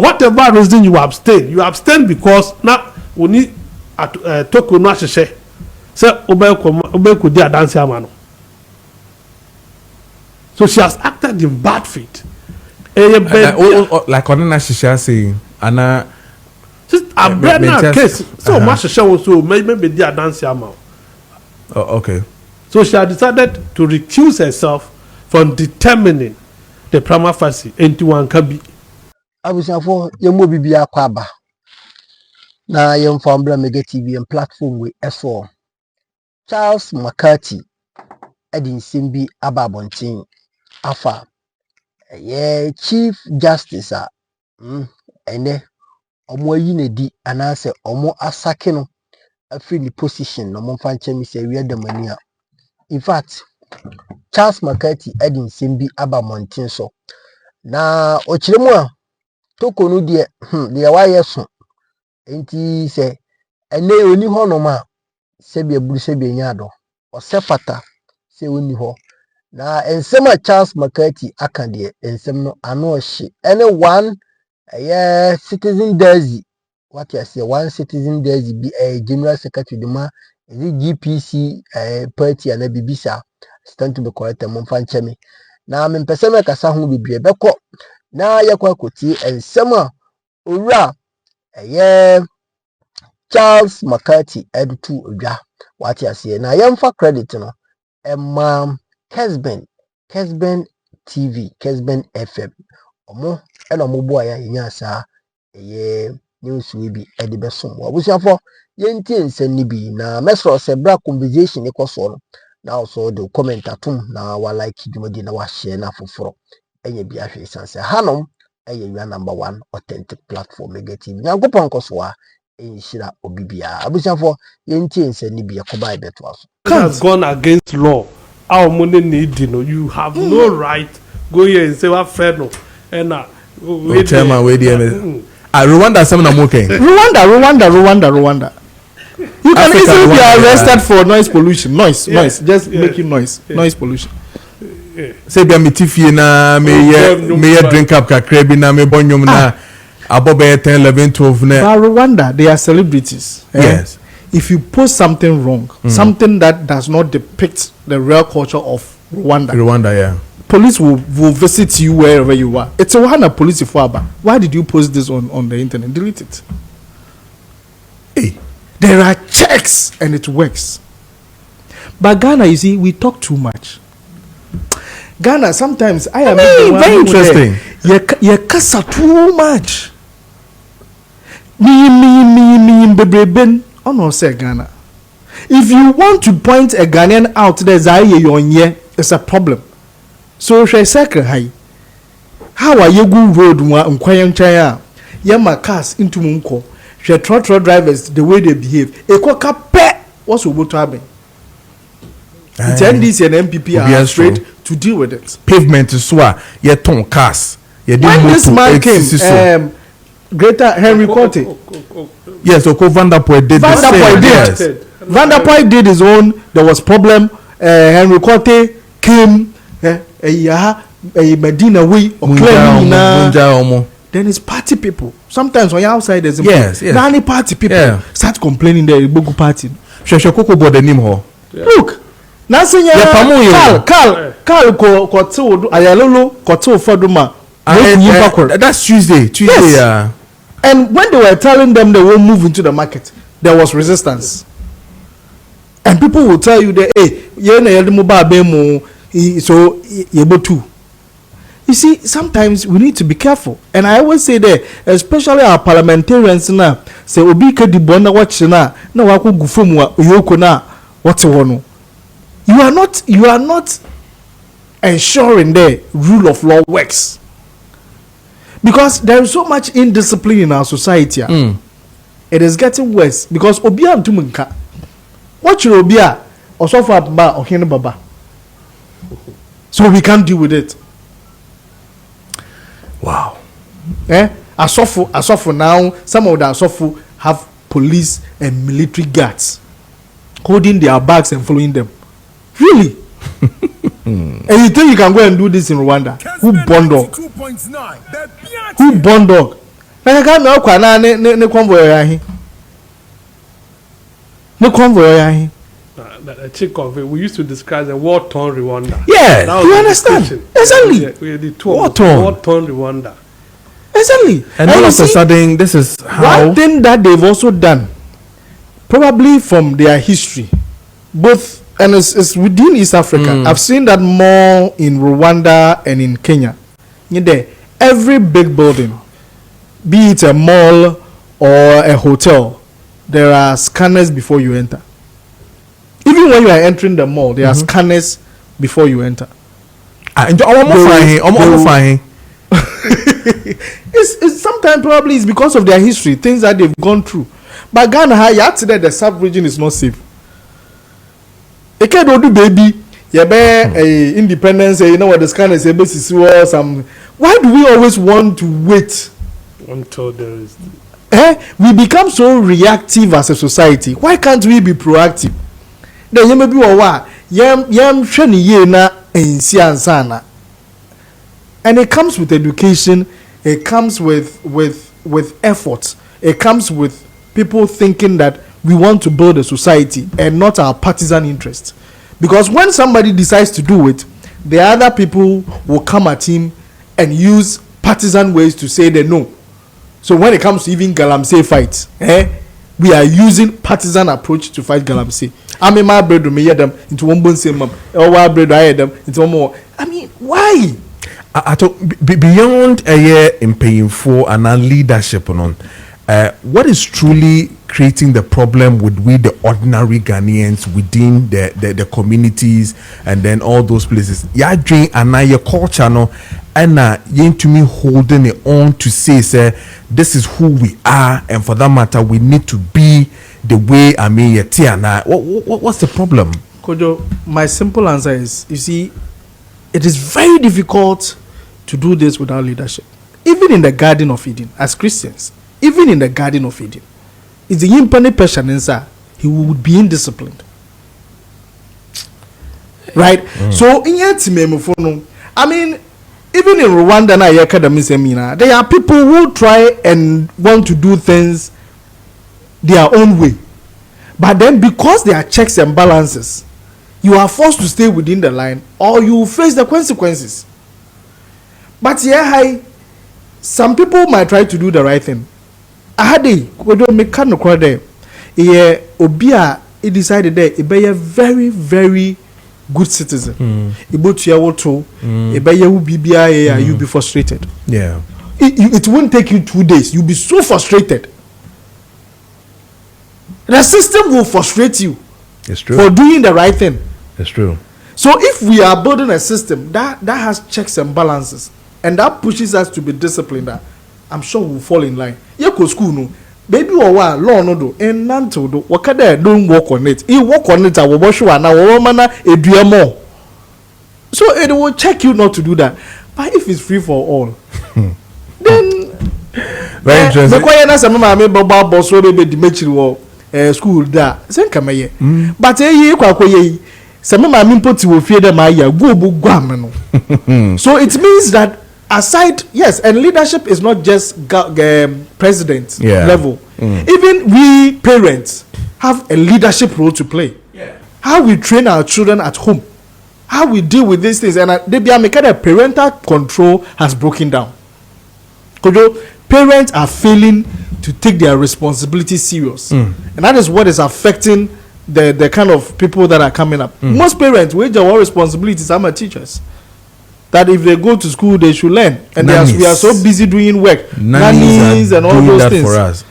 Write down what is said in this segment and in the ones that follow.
whatever reason you abstain because now we need at Torkonoo ahyehyɛ sɛ obey di adanse ama no. So she has acted in bad faith. Like on a shisha saying, Anna. A brand case. So much also maybe the dance amount. Okay. So she has decided to recuse herself from determining the prima facie into one kabi. I was for your movie be a kwaba. Na young family mega TV and platform with S4. Charles Macarthy Edin Simbi Ababontin Afa. Yeah, Chief Justice ene omo yinedi anase omo asake no afri the position no mo fanche mi se we demania. In fact, Charles Macarthy Edin Simbi Abamontin so na ochiremu a Torkonoo de waye so enti se ene oni ho no ma se bia buru se bia nya do o se fata se oni ho. Na ensema Charles Macarthy akande ensem no ano hye ene one citizen daisy what you say one citizen daisy be a general secretary dema the GPC party and bibisa stand to be correct mo fa ncheme na me pese me kasa ho bibie beko na yakwa koti ensema owura Charles Macarthy edutu odwa what you say na yemfa credit no Kesben TV, Kesben FM. Omo, ena omo boa ya nya sa news we bi e de besom. Abusiafo yenti ensani bi na mesro se bra conversation e koso no. Na also the comment atum na wa like dwumadi na wa share na foforo. Enye bi ahwe sanse. Hanom your number 1 authentic platform Mega TV. Nyankopon koso a enhira obibia. Abusiafo yenti ensani bi yakoba ibeto aso. Has gone against law. Our money need, you have no right go here and say what friend no and chairman Rwanda someone okay. Rwanda. You can easily be arrested for noise pollution. Noise, just making noise pollution. Say be mitifie na me drink up kakra bi na me bonyum na abobe 10 11 12 na. Rwanda, they are celebrities. Yes. If you post something wrong, something that does not depict the real culture of Rwanda, yeah, police will visit you wherever you are. It's a Rwanda police for Abba. Why did you post this on the internet? Delete it. Hey, there are checks and it works. But Ghana, you see, we talk too much. Ghana, sometimes I am very interesting. You kasa too much. Me, baby. Oh no, say Ghana. If you want to point a Ghanaian out there, it's a problem. So she second high. How are you go road nkwayan chaya? Yama cars into Munko. She trotro drivers the way they behave. Ekoka pe what's about to happen? It's NDC and MPP are straight to deal with it. Pavement is swa ye ton cars. When this man came, Greater Henry Cote. Yes, so Van der Poel did Van der Poel did his own. There was problem. Henry Cote came. Medina way. Then it's party people. Sometimes when you're outside, there's Nani party people start complaining there. Bogu party. Sheshokoko bought the name ho. Look, Nancy, Carl, Kotu, Ayalolo, Kotu Foduma. That's Tuesday. Yes. And when they were telling them they won't move into the market, there was resistance. And people will tell you that, hey, so you're too. You see, sometimes we need to be careful. And I always say that, especially our parliamentarians now, say, Obika di Bona watch na waku gufumwa yoko na what's one. You are not ensuring the rule of law works. Because there is so much indiscipline in our society. It is getting worse. Because Obia Tumunka. What you Obia? Osofa Ba or Hen Baba. So we can't deal with it. Wow. Asofu now, some of the Asofu have police and military guards holding their bags and following them. Really? And you think you can go and do this in Rwanda? Who bond dog? na ka me okwa na ne convoy ya hi ne convoy ya hi The chick of it, we used to describe the war-torn Rwanda. Yeah, you understand? Exactly. War-torn Rwanda. Exactly. And all of a sudden, this is how. One thing that they've also done, probably from their history, both, and it's within East Africa. I've seen that more in Rwanda and in Kenya. Every big building, be it a mall or a hotel, there are scanners before you enter. Even when you are entering the mall, there are scanners before you enter. It's sometimes probably it's because of their history, things that they've gone through. But Ghana, you have to that the sub-region is not safe. It can't do baby. You be independence. You know what the scanners say. Some. Why do we always want to wait until there is? We become so reactive as a society. Why can't we be proactive? Then you may be sheni ye na ensi ansana. And it comes with education, it comes with effort, it comes with people thinking that we want to build a society and not our partisan interest. Because when somebody decides to do it, the other people will come at him and use partisan ways to say they no. So when it comes to even Galamsey fights, we are using partisan approach to fight Galamsey. I mean, my brother me them into one bone same mom. Or my brother I them into one more. I mean, why? Beyond a year in paying for and our leadership on, what is truly creating the problem with we the ordinary Ghanaians within the communities and then all those places? Yeah, dream and now your culture no, and you to me holding it on to say this is who we are, and for that matter we need to be the way I mean what's the problem? Kojo, my simple answer is, you see, it is very difficult to do this without leadership. Even in the Garden of Eden, as Christians, even in the Garden of Eden, it's the impermanent person inside, he would be indisciplined. Right? So, in I mean, even in Rwanda na academy seminar, there are people who try and want to do things their own way. But then because there are checks and balances, you are forced to stay within the line or you face the consequences. But some people might try to do the right thing. He decided that he be a very, very good citizen. You'll be frustrated. Yeah. It won't take you 2 days. You'll be so frustrated. The system will frustrate you. It's true. For doing the right thing. It's true. So if we are building a system that has checks and balances and that pushes us to be disciplined, I'm sure we'll fall in line. You go school no. Baby or one law no do and nanto do wakada don't work on it. He work on it I wash one now mana a more. So it will check you not to do that. But if it's free for all, then very interesting. The quiet as a mamma baba boss will be the school that send come here. But ye some of my inputs will fear them So it means that aside, yes, and leadership is not just president level. Even we parents have a leadership role to play. How we train our children at home, how we deal with these things, and they be making a parental control has broken down. Parents are failing to take their responsibility serious, and that is what is affecting the kind of people that are coming up. Most parents wage our responsibilities. I'm a teachers. That if they go to school, they should learn, and we are so busy doing work, nannies and all those things. For us.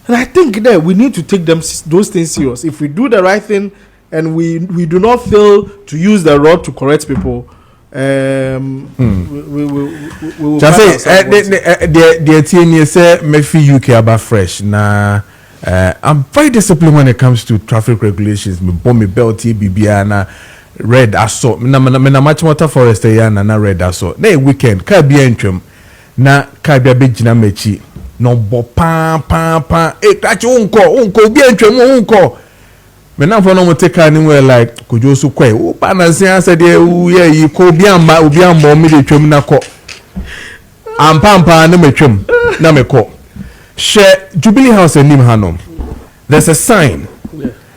And I think that we need to take those things serious. If we do the right thing, and we do not fail to use the rod to correct people, we will just say the TNA say me feel UK about fresh na. I'm very disciplined when it comes to traffic regulations. Me bomb me belt BBA red assault. Me na much water forest ya na red assault. Na weekend ka bia ntwam na ka bia be gina mechi no bo pa kachi unko bia ntwam unko. Me na for no mo take car anywhere like kojo so kwai o pa na say said you ko bia mba obi ambo me de twam na ko ampa na metwam na me ko share Jubilee House and Nim Hanom. There's a sign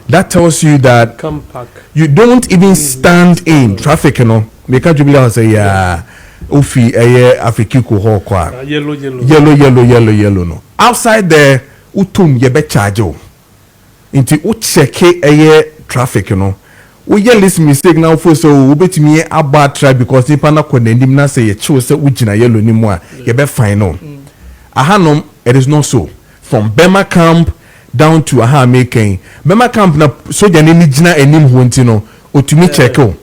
that tells you that come back. You don't even stand in traffic, you know. Make a Jubilee House say Ufi Afriki ko ho kwa. Yellow no. Outside there, utum yebe charge o. Inti u check traffic, you know. We get this mistake now for so we bet me about try because nipa na ko nanim na say ye choose say ugina yellow ni mu a ye be fine no. Ahanom it is not so. From Bema camp down to aha making Bema camp na soja ni gina enim ho nti no otumi check o.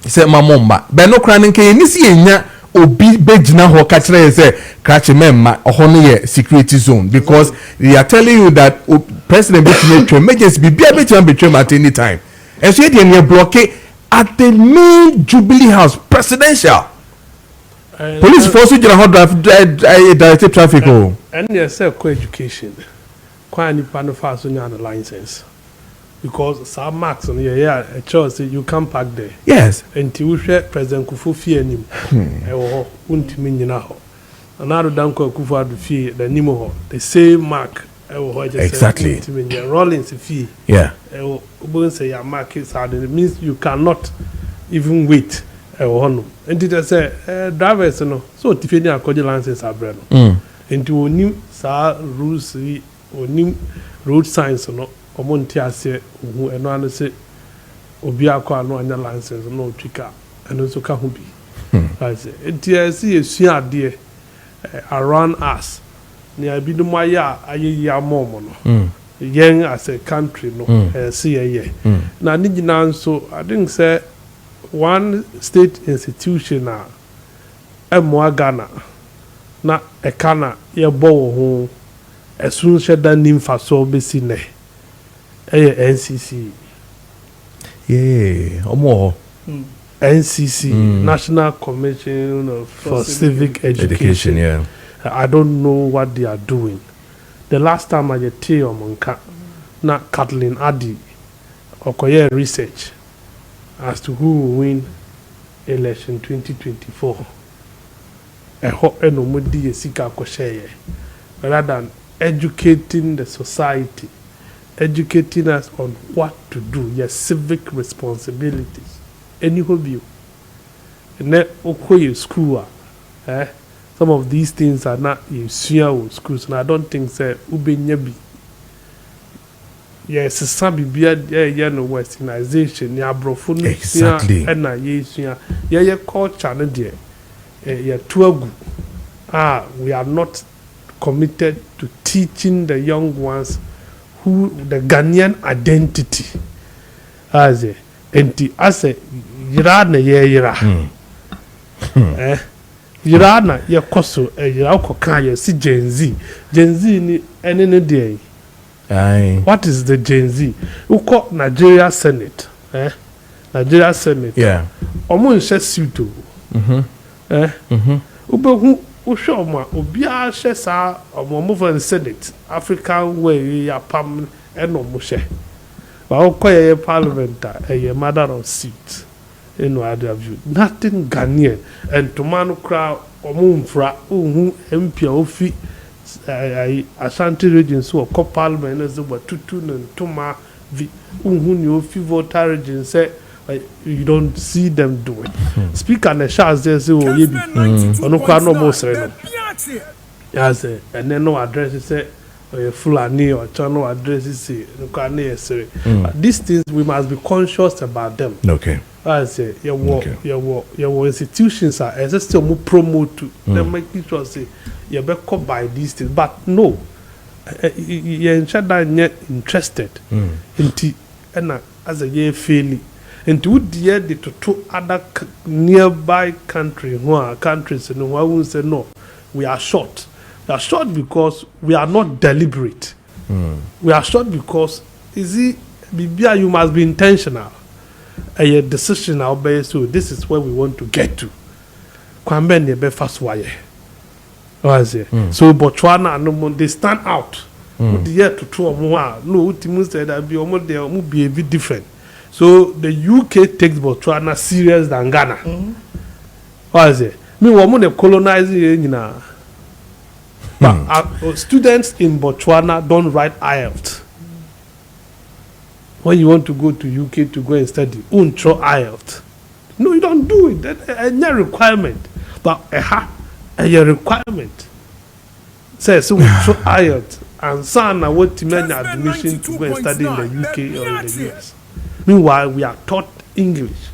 Say mamomba be no kra nke ni si enya obi be gina ho ka kire say crash memma oho no ye security zone because they are telling you that president be to emergency be bia be to at any time. And so they blockade at the main Jubilee House presidential. Police force you how direct traffic. And yes, co-education. Quite any panel fast on your license. Because some marks on your a choice you can park there. Yes. And you share President Kufu fear him. Or won't mean now. Another Danko Kufu fear the Nimo, the same mark. Exactly. Rollins fee. Yeah. Say your market hard. It means you cannot even wait. And it say drivers no. So Tiffany are calling licenses are brand. And to new rules or new road signs no. Omontia say who and one say Obiako no any license no trigger and also can be. I say it see a swear dear around us. Near Bidumaya, a more young as a country, no, see a year. Now, Nijinan, so I didn't say one state institution now, a more Ghana, not a canna, your bow home, as soon as that name for so be seen, a NCC. Yeah, or more. NCC, National Commission for Civic Education. Yeah. I don't know what they are doing. The last time I did tea on na Kathleen Addy or research as to who will win election 2024. I hope nobody is rather than educating the society, educating us on what to do, your civic responsibilities. Any of you, and then okay, school, some of these things are not in schools, and I don't think say ube nyebi. Yes, some be no westernization, ya brofunu, exactly, and na ye culture no there, ye tuagu. We are not committed to teaching the young ones who the Ghanaian identity. As a yira na ye yira. Yirana ye koso yira ko kan ye si Gen Z ni ene ne dey. What is the Gen Z? Uko Nigeria Senate, Nigeria Senate. Yeah. Omo nse suit o. Ubehu usho ma obi a hye sa omo move Senate African way ya pam eno mo hye. Ba uko ye parliament ye matter of seat. In other view, nothing Ghanaian and Tomano crowd or Moonfra, who MP Ofi Ashanti region, so a co-parliament as over Tutun and Toma, who knew voter region say you don't see them do it. Speak on the shots there, so you be on no more say. Yes, and then no address say. Fulani or channel addresses say these things we must be conscious about them. Okay. I say your institutions are as still more promote to them making sure say you better buy these things. But no, you're interested into and as a year failing into would the to other nearby countries and who I will say no, we are short. We are short because we are not deliberate. We are short because you must be intentional. A decision I'll be so this is where we want to get to. Kwambe nebe fast wire. So Botswana they stand out. The year to two or more. No, Timu said that be almost there will be a bit different. So the UK takes Botswana serious than Ghana. Me woman colonizing But students in Botswana don't write IELTS. When you want to go to UK to go and study, throw IELTS. No, you don't do it. That's a requirement. But a requirement. So we throw IELTS and son I want to make admission to go and study in the UK or in the US. Meanwhile, we are taught English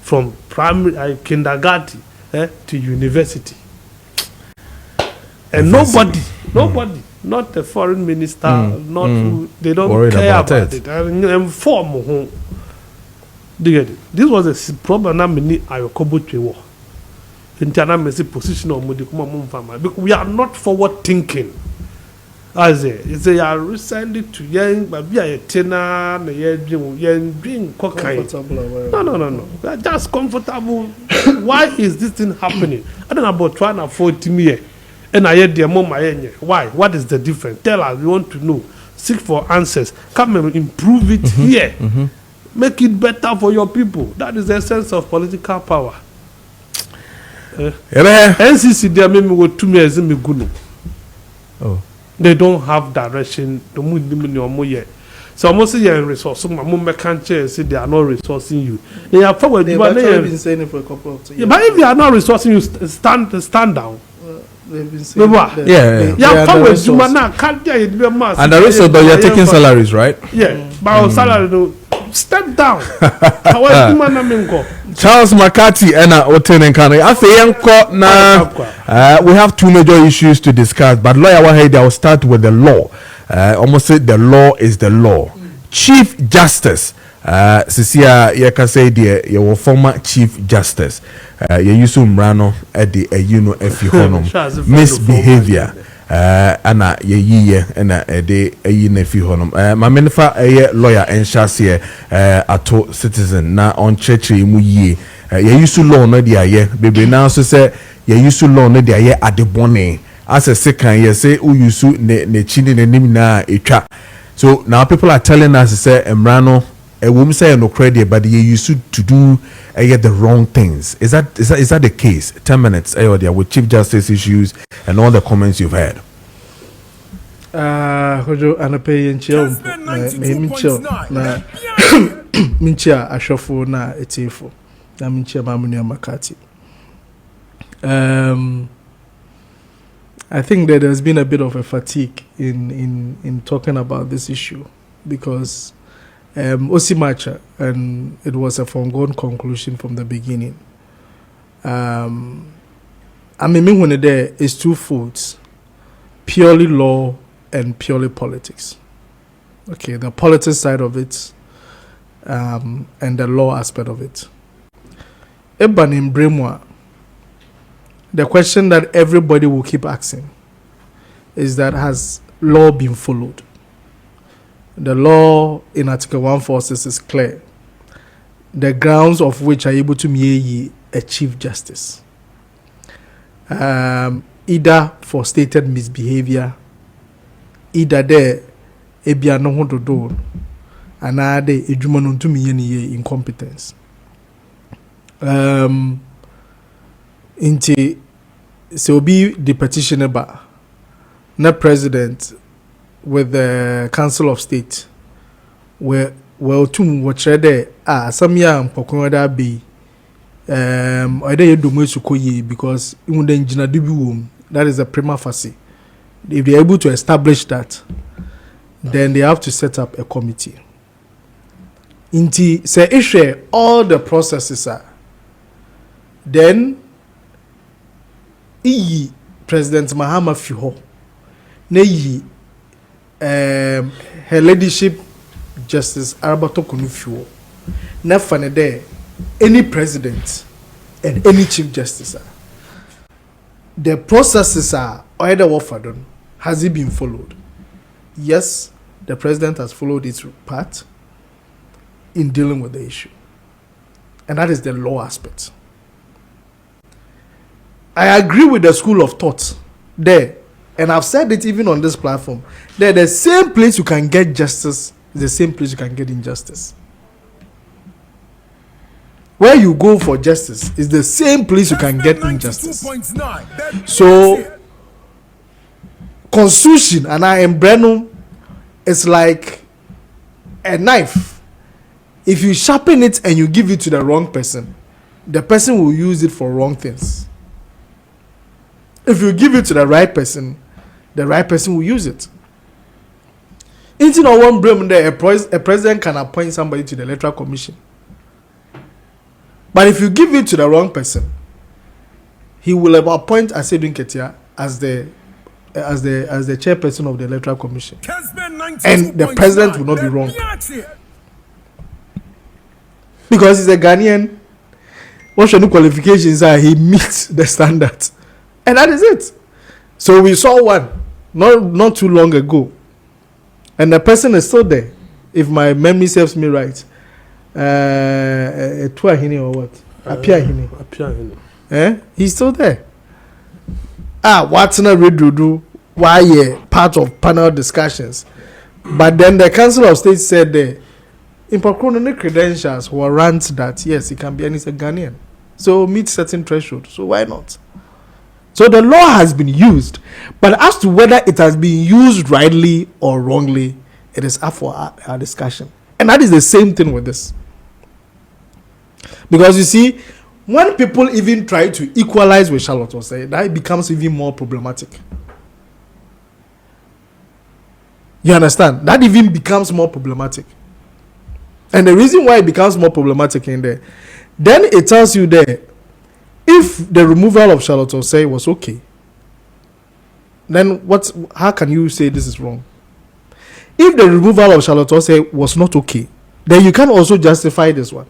from primary kindergarten to university. And nobody, not the foreign minister, not who, they don't worried care about about it. And inform who. Do you get it? This was a problem that many Ayokobo Chewo. Internal position of Modi. Because we are not forward thinking. As they are recently to young, but we are a tenor, being cocaine. No. We are just comfortable. Why is this thing happening? I don't know about trying to afford me. And I heard their mom. Why? What is the difference? Tell us. We want to know. Seek for answers. Come and improve it here. Make it better for your people. That is the essence of political power. NCC, they made me go 2 years in Miguno. Oh. They don't have direction. So almost say resource. So my mom can't say they are not resourcing you. They are forward. They've actually been saying it for a couple of years. Yeah, but if they are not resourcing you, stand down. They've been saying yeah, forward. You And the rest of them, you're taking salaries, right? Yeah, but our step down. Charles Macarthy and Oten Kano. We have 2 major issues to discuss, but lawyer Wahid, I will start with the law. Almost say the law is the law. Chief Justice. Sisia Yakase, your former Chief Justice. Yesu Mrano at the Efi Honum. Misbehavior. Ana ye na de ayi na fi honom ma menfa lawyer en chase ato citizen na on church mu yie ye yusu law no de aye bebe na so se ye yusu law no de aye adebone as a second ye say u yusu ne chini ne nim na etwa. So now people are telling us say emrano woman say no credit, but you used to do the wrong things. Is that the case? 10 minutes with Chief Justice issues and all the comments you've had. Hojo anape nchia na minchia ashofo na etifo na minchia mamunia Macarthy. I think that there's been a bit of a fatigue in talking about this issue because Osimacha, and it was a foregone conclusion from the beginning. I mean, when there is two folds, purely law and purely politics. Okay, the politics side of it, and the law aspect of it. Eban in Bremwa, the question that everybody will keep asking is that has law been followed? The law in Article 146 is clear. The grounds of which are able to make a Chief Justice. Either for stated misbehavior, either there, ebia no ho dodo, another ejuma no ntumi ye ni incompetence. Inti so be the petitioner ba na president with the Council of State where tum watch there some young pokoda be either you do much because that is a prima facie. If they are able to establish that, then they have to set up a committee. Inti say issue all the processes are then President Mahama Fiho ne her ladyship Justice Torkonoo Fiho na fane there any president and any chief justice the processes are either offered. Has it been followed? Yes, the president has followed its part in dealing with the issue, and that is the law aspect. I agree with the school of thought there, and I've said it even on this platform, that the same place you can get justice is the same place you can get injustice. Where you go for justice is the same place you can get injustice. So constitution and I embreno is like a knife. If you sharpen it and you give it to the wrong person, the person will use it for wrong things. If you give it to the right person will use it. Into no one brim there, a president can appoint somebody to the electoral commission. But if you give it to the wrong person, he will appoint Asedun Ketia as the chairperson of the electoral commission, and the president will not be wrong because he's a Ghanaian. What should the qualifications are? He meets the standards, and that is it. So we saw one not too long ago, and the person is still there, if my memory serves me right. Tuahini or what? Apiahini. He's still there. What's not redo? Why part of panel discussions? But then the Council of State said in Torkonoo credentials warrant that yes, he can be and he's a Ghanaian, so meet certain threshold. So why not? So the law has been used, but as to whether it has been used rightly or wrongly, it is up for our discussion. And that is the same thing with this. Because you see, when people even try to equalize with Charlotte Osei, that becomes even more problematic. You understand? That even becomes more problematic. And the reason why it becomes more problematic in there, then it tells you there, if the removal of Charlotte Osei was okay, then how can you say this is wrong? If the removal of Charlotte Osei was not okay, then you can also justify this one.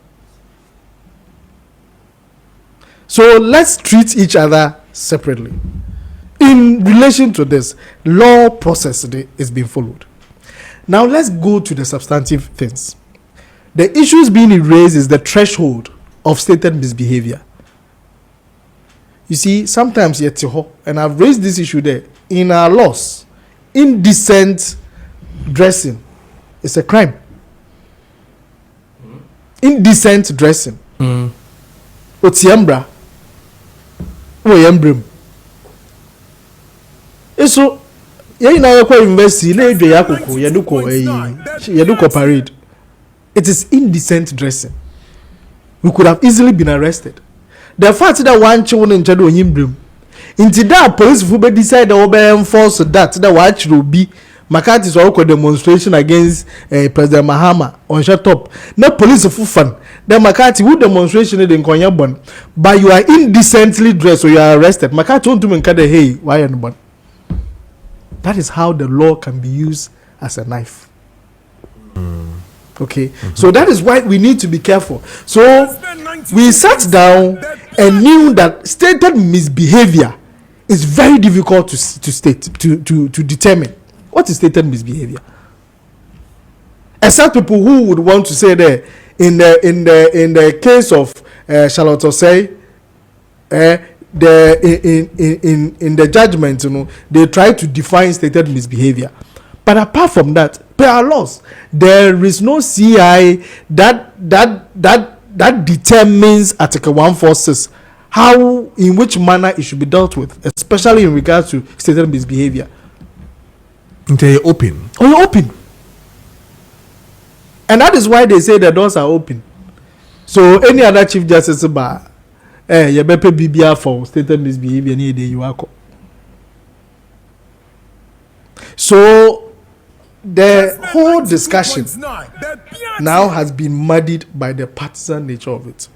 So let's treat each other separately. In relation to this, law process is being followed. Now let's go to the substantive things. The issues being raised is the threshold of stated misbehavior. You see, sometimes and I've raised this issue there, in our laws, indecent dressing is a crime. Indecent dressing. Otiambra. Oyembrim. So university parade. It is indecent dressing. We could have easily been arrested. The fact that one child in Chado Yimbrim, into that police who decide to enforce that watch will be Macarthy's also demonstration against President Mahama on shut up. No police of fun. Then Macarthy would demonstration in Konyabon, but you are indecently dressed, so you are arrested. Macarthy won't do hey, why anyone? That is how the law can be used as a knife. Okay, so that is why we need to be careful. So we sat down and knew that stated misbehavior is very difficult to determine. What is stated misbehavior? Except people who would want to say that in the case of Charlotte Osei, in the judgment, they try to define stated misbehavior. But apart from that, per our laws, there is no CI that determines Article 146 how, in which manner it should be dealt with, especially in regards to stated misbehavior. Until you're open. Oh, you're open. And that is why they say the doors are open. So any other Chief Justice you better BBR for stated misbehavior any day you are. So the whole discussion now has been muddied by the partisan nature of it.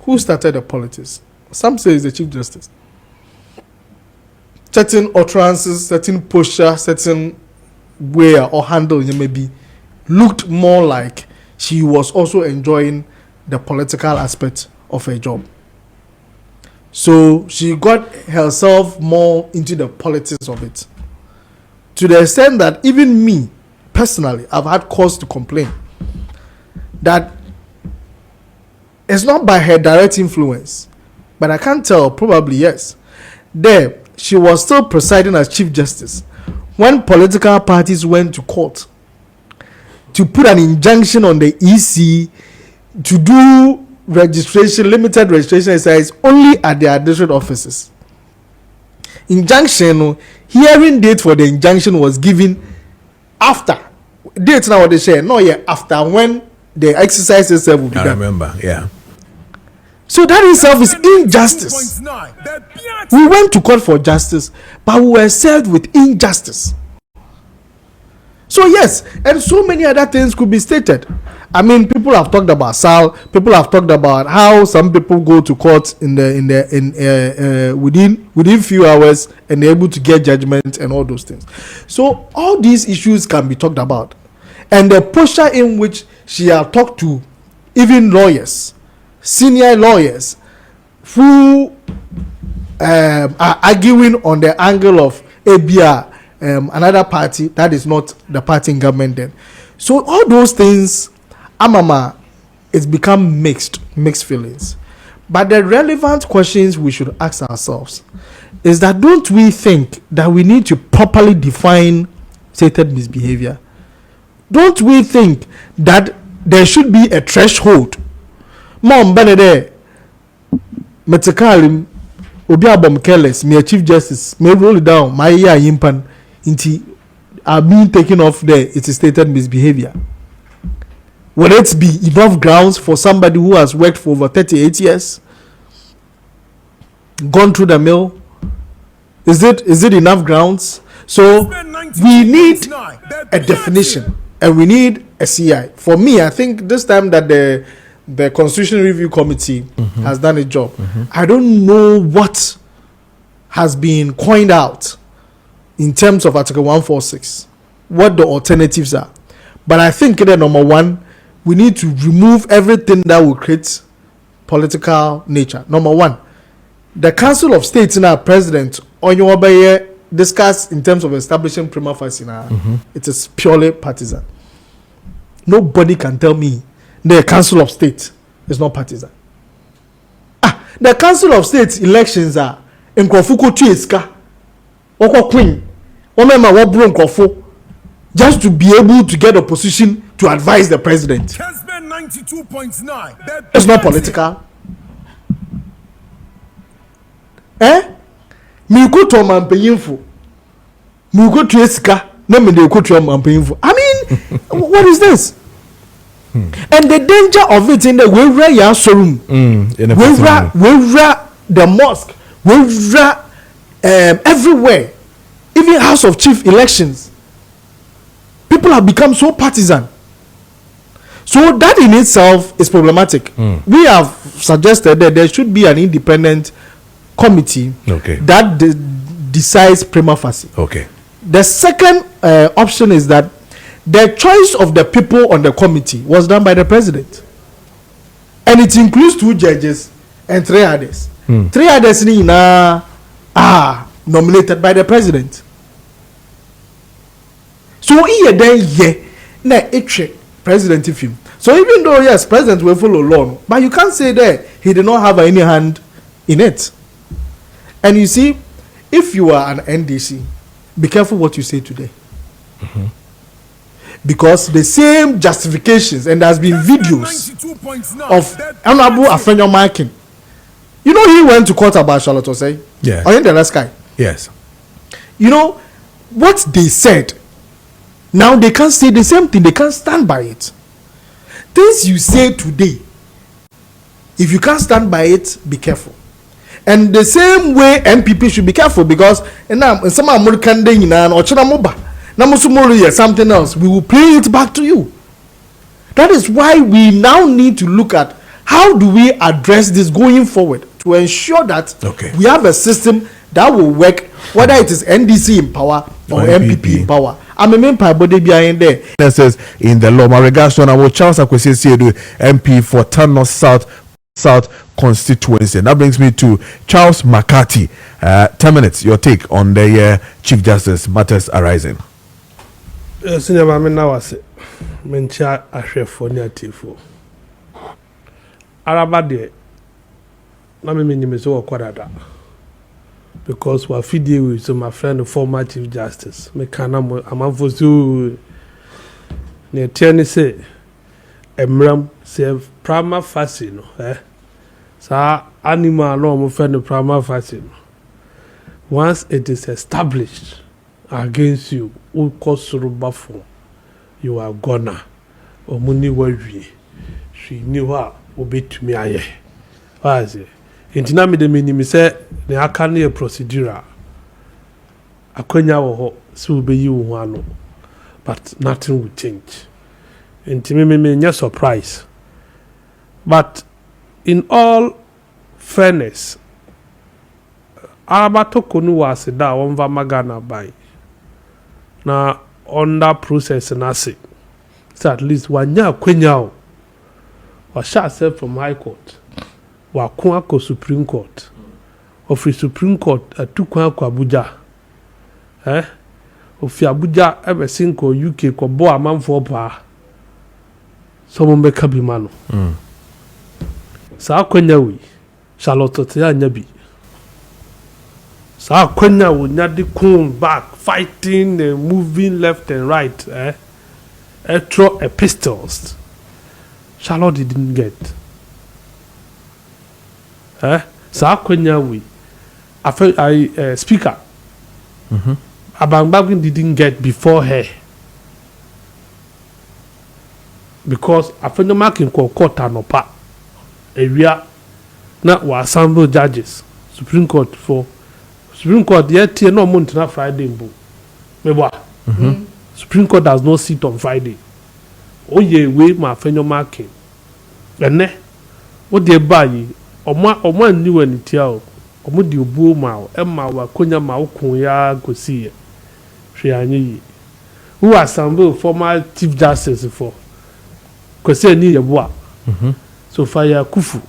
Who started the politics? Some say it's the Chief Justice. Certain utterances, certain posture, certain way or handle maybe looked more like she was also enjoying the political aspect of her job. So she got herself more into the politics of it. To the extent that even me, personally, I've had cause to complain that it's not by her direct influence, but I can't tell, probably yes. There, she was still presiding as Chief Justice when political parties went to court to put an injunction on the EC to do registration, limited registration exercise only at their district offices. Injunction, hearing date for the injunction was given after. Date now what they say, no, yeah, after when the exercise itself will be done. I remember, yeah. So that itself is injustice. We went to court for justice, but we were served with injustice. So yes, and so many other things could be stated. I mean, people have talked about SAL. People have talked about how some people go to court within few hours and they're able to get judgment and all those things. So all these issues can be talked about, and the posture in which she has talked to even lawyers, senior lawyers, who are arguing on the angle of ABR. Another party that is not the party in government then. So all those things, Amama, it's become mixed feelings. But the relevant questions we should ask ourselves is that don't we think that we need to properly define stated misbehavior? Don't we think that there should be a threshold? Mom Benede Metakalim Obiabom careless, me a Chief Justice, may roll it down, my ear yimpan. Are being taken off there, it is stated misbehavior. Will it be enough grounds for somebody who has worked for over 38 years, gone through the mill? Is it enough grounds? So we need a definition and we need a CI. For me, I think this time that the Constitution Review Committee has done a job. I don't know what has been coined out in terms of Article 146, what the alternatives are. But I think that number one, we need to remove everything that will create political nature. Number one, the Council of State in our president, Onyobaye, discussed in terms of establishing prima facie. It is purely partisan. Nobody can tell me the Council of State is not partisan. The Council of State elections are in Kofuko Tueska, Oko Queen. Just to be able to get a position to advise the president. It's not political. Me go to Mampayinfo. Me go to Eska. No me go to Mampayinfo. I mean, what is this? And the danger of it in the where ya showroom, where the mosque, where everywhere. Even House of Chief elections, people have become so partisan. So that in itself is problematic. We have suggested that there should be an independent committee that decides prima facie. The second option is that the choice of the people on the committee was done by the president. And it includes 2 judges and 3 others. 3 others nominated by the president. So here then na president if him. So even though yes, president will follow law, but you can't say that he did not have any hand in it. And you see, if you are an NDC, be careful what you say today. Because the same justifications, and there's been videos of Honorable Afenyo Markin. You know, he went to court about Charlotte Osei. Yeah. Or in the last guy. Yes. You know, what they said, now they can't say the same thing. They can't stand by it. Things you say today, if you can't stand by it, be careful. And the same way MPP should be careful, because some American day or something else, we will play it back to you. That is why we now need to look at how do we address this going forward to ensure that we have a system that will work, whether it is NDC in power or MPP in power. I'm a main body behind there. That says in the law, my regards to our Charles Akwesi MP for Torkonoo South constituency. And that brings me to Charles Macarthy. 10 minutes, your take on the Chief Justice matters arising. Senior Mamma now was mencha a chef for near Tifo. Arabade, na me name is Okwadada. Because we are feeding with my friend, the former Chief Justice. Me kana am for you. Ne tieni say, Emram say prima facie no. Sa animal no mo friend prima facie no. once it is established against you, who cause suruba for you are gonna or money worry. She knew her obey to me. Aye, was it? Intina me the minimum say the akane procedure. Akonya wo ho so be you one, but nothing will change. Intima me no surprise. But in all fairness, Torkonoo was da wonva magana by. Na under process na say. So at least wanya kwenya wa sha self from High Court. Wa kwa ko Supreme Court. Of Supreme Court atukwa kwa Abuja. Of Abuja ebe sinko UK ko bo amanfo pa. So mo be kabimano. Sa kwenya wi Charlotte ya nyabi. Sa kwenya wo nyade kun back fighting and moving left and right throw a pistols. Charlotte didn't get. Sa kwenya wi I speaker. Abangbagin didn't get before her. Because afenyo making court anopa area na wa assemble judges Supreme Court for Supreme Court yet no month na Friday mbo mebo Supreme Court does not sit on Friday oye we ma afenyo making ene o de bayi omo anniwa ni tia o omo de obuo ma o e ma wa konya ma okun ya gosi ye hwe anyi who assemble former chief justice for kwese ni yeboa so fire kufu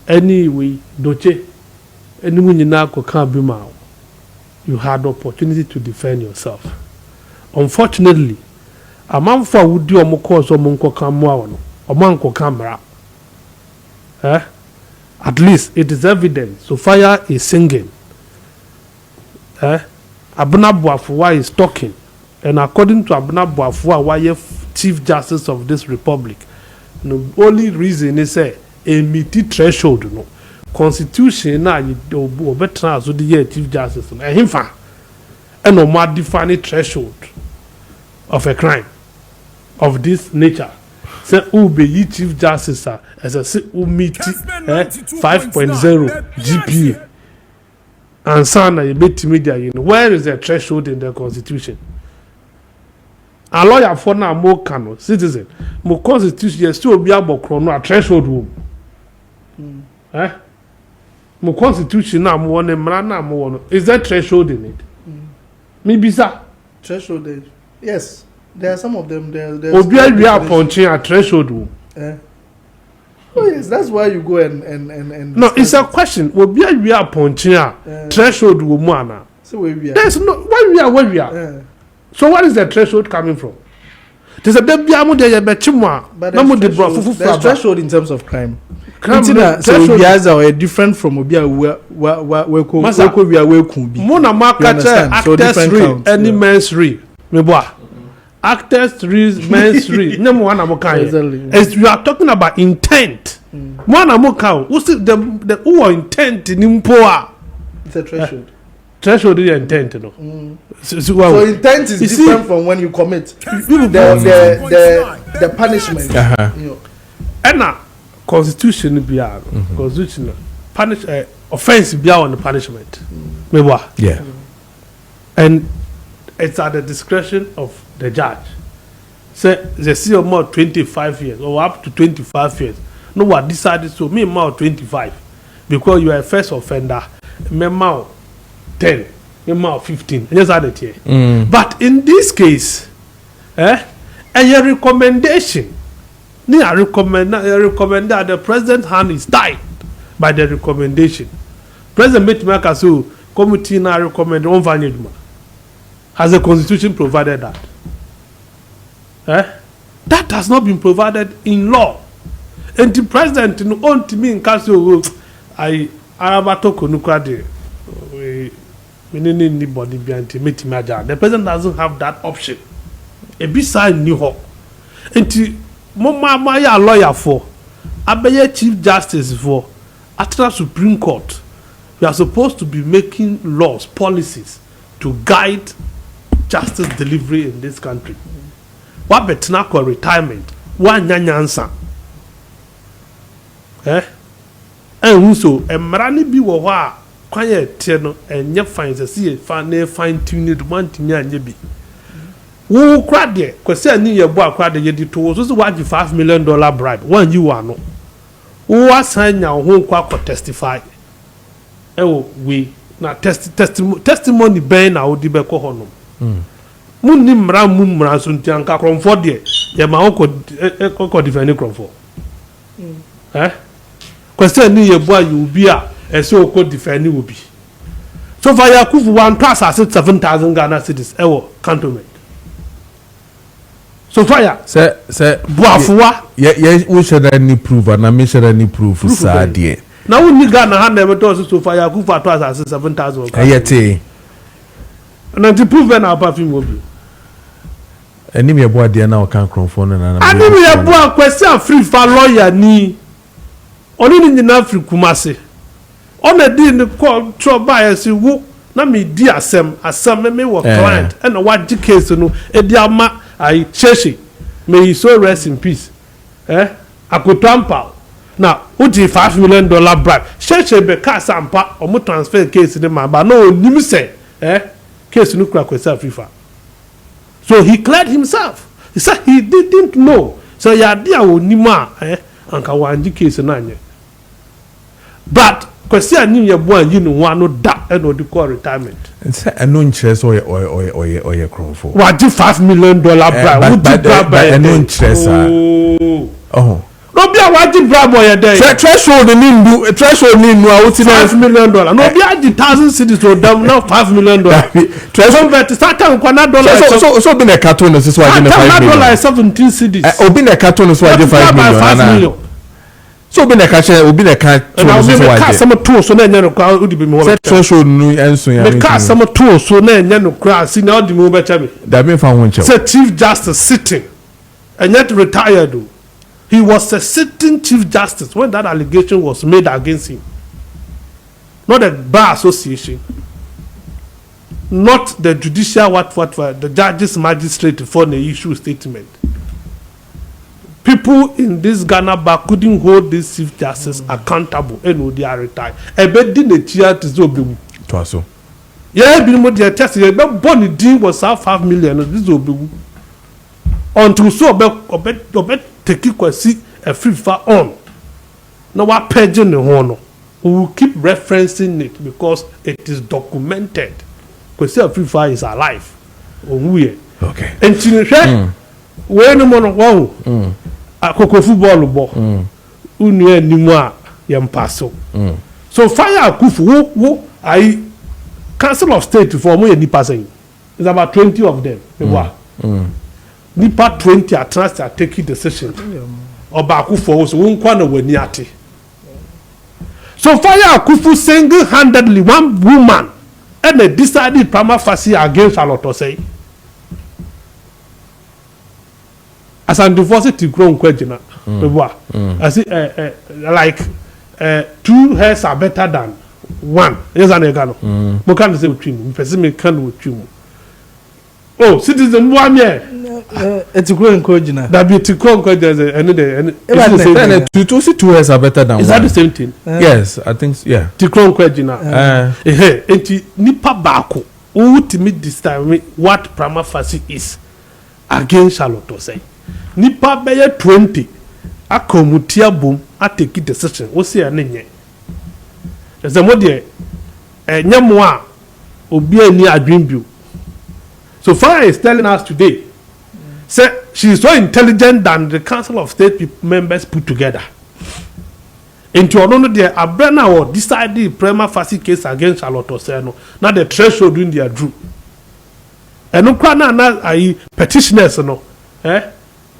anyway doche any munyina ko kan bi ma you had opportunity to defend yourself. Unfortunately amanfo a wudi omo cause omo nkoka mo awono omo nkoka mra at least it is evident so fire is singing Abuna Buafua is talking, and according to Abuna Buafua, why Chief Justice of this Republic, the only reason is a meaty threshold, no constitution na you better as the Chief Justice and him fa and no more defining threshold of a crime of this nature. Say who be Chief Justice as a who meet 5.0 GPA. And son, you bet media, you know, where is the threshold in the constitution? A lawyer for now more canon, citizen, more constitution, yes, still be able to a threshold room. More constitution now more than Marana more. Is there threshold in it? Maybe sir. Threshold, yes. There are some of them. There's we are punching a threshold room. Oh yes, that's why you go and no, it's a question. We are punching a threshold woman. So where we are. There's no where we are. So what is the threshold coming from? There's a baby amu de yebechimwa. There's threshold in terms of crime. So we are different from obia we could be. Mona market actors real any men's real. Meboa. Actors real men's real. No one amokan. As you are talking about intent. One amokan. What's the who are intent in impoa? It's a threshold. Threshold is intent, no. So intent is different from when you commit. The punishment. You know. And now, constitution be constitution punish offense be on the punishment. Yeah. And it's at the discretion of the judge. Say they see more 25 years or up to 25 years. No what decided so me more 25 because you are a first offender. Me more 10, me more 15. Just add it here. But in this case, a recommendation. I recommend that the president's hand is tied by the recommendation. President Mitmaka so committee now recommend one value. Has the constitution provided that? That has not been provided in law. And the president no own to me in Castle I Torkonoo kwade we need anybody behind to meet the president doesn't have that option. A beside New York. And Mama ya lawyer for Abeye Chief Justice for Atra Supreme Court. We are supposed to be making laws, policies to guide justice delivery in this country. What better call retirement? One nyanyansa. And so a marani bi wa quiet teno and yet finds a see fine tuned one to me. Who cried there? Because I need your boy cried the yedi to was what you $5 million bribe. One you are no. Who was signing your home quack testify? Oh, we na testimony ben na odi be ko hono. Munni mra mumra so ntianka kronfo de ye ma ko defend kronfo. Question ni ye boy you be a so ko defend obi. So for Yakubu one class as 7,000 Ghana cedis cantonment. So fire say boafuwa ye we should any proof and I me should any proof sadie. Now we need Ghana hand never told so far Yakubu twice as 7,000. Ayete. And to prove na perfume obi. Eni me boa de na o kan kronfo na. Ani me boa question free for lawyer ni. Oni ni na free Kumase. On a di ni call trouble as wo na me di asem me wo client and what the case no e di ama ai cheche. May he so rest in peace. Akotampa. Now, what is $5 million bribe? Cheche be cast sampa or transfer case in the man, but no, you say, case no crack with self-refer. So he cleared himself. He said he didn't know. So ya dia wo nima anka wandi case na nye. But kwesi ani ye bo anyi no wa no da e no di call retirement. Say eno nkyere so oye kronfo. Wa di $5 million bribe. Wo di bribe eno nkyere sa. Oh. No be a waji bribe boy there. Threshold ni ndu a wuti $5 million. No be a di 1,000 cedis to them now $5 million. Threshold bet start $1 so be na carton so wa dey $5 million. $17 cedis. Obi na carton so wa dey $5 million. So be na ka share obi na ka to so wa dey. Ka some tools so na nya no kwa odi be me wo. Threshold nu enso ya. Me ka some tools so na nya no kwa si na odi me wo be cha me. Da me fa won che. Say Chief Justice sitting and yet retired though. He was a sitting Chief Justice when that allegation was made against him. Not the Bar Association, not the Judicial, the judges, magistrate for the issue statement. People in this Ghana Bar couldn't hold this Chief Justice accountable and they are retired. Ebedi ne chia to zobu. Twaso. Yeah, be mo dia test. Yeah, Bonnie D was $5 million. This zobu. Until so obet take kwasi a free far on. Now what page in the honor. We will keep referencing it because it is documented. Kwasi a free far is alive. Okay. And chinese we no more wow. Akoko football bo. Unu enimu a yempaso. So fire akufu wo I Council of State for mo nipa saying. It's about 20 of them. Nipa 20 are trust are taking decision. Oba Akufo so won kwa na wani ate. So fire Akufu single-handedly one woman and they decided prima facie against Charlotte say. As an divorce to grown kwejina. I see like 2 hairs are better than 1. Yes an egano. Mo kan say between. Person me kan between. Oh, citizen one year. It's a growing coaching. That be to come and 2 years are better than 1. Is that the same thing? Yes, I think so, yeah. To come kwejina. Enti nipa bako. Ultimate this time what prima facie is against Charlotte say. Nipa beye 20 akomutia boom atake decision. Wo say anenye. Ese mo de nyamo a obi ani adwinbio. So Fire is telling us today, say she is so intelligent than the Council of State members put together. Into another day, Abrana or decided the prima facie case against Charlotte Oseno. Now the threshold in their drew. And no petitioners, no.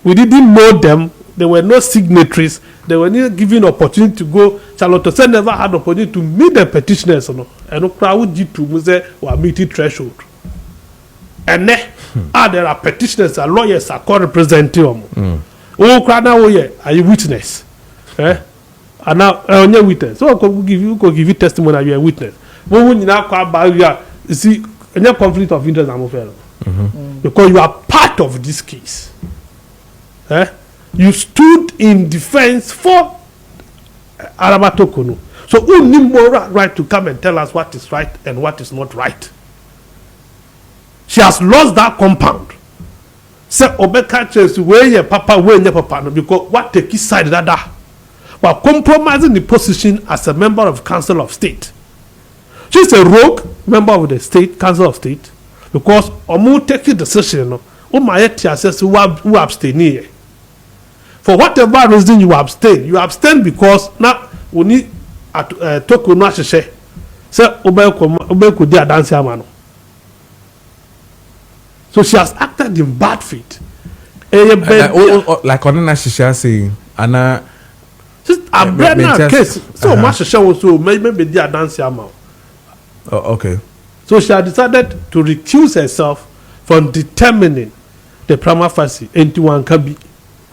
We didn't know them. There were no signatories. They were not given opportunity to go. Charlotte Oseno never had opportunity to meet the petitioners, no. And no crowd did to Muse or meeting threshold. And there are petitioners, and lawyers are called representative. Oh, crowd now, are you witness? and now on your witness. So I could give you testimony that you're a witness. But when you now call back, you see, any conflict of interest, I'm afraid. Because you are part of this case. You stood in defense for Torkonoo. So who need more right to come and tell us what is right and what is not right? She has lost that compound. Say Obeka Chase where your papa, where your papa, no, because what take his side that while compromising the position as a member of Council of State. She's a rogue member of the State Council of State because Omu take the decision who abstain here. For whatever reason you abstain because now we need Torkonoo Asheshe. Say Obeko dia dance amano. So she has acted in bad faith. Like on Asheshe saying, Anna. A brand case. So Asheshe was so maybe dia dance amano. Oh, okay. So she had decided to recuse herself from determining the prima facie into one kabi.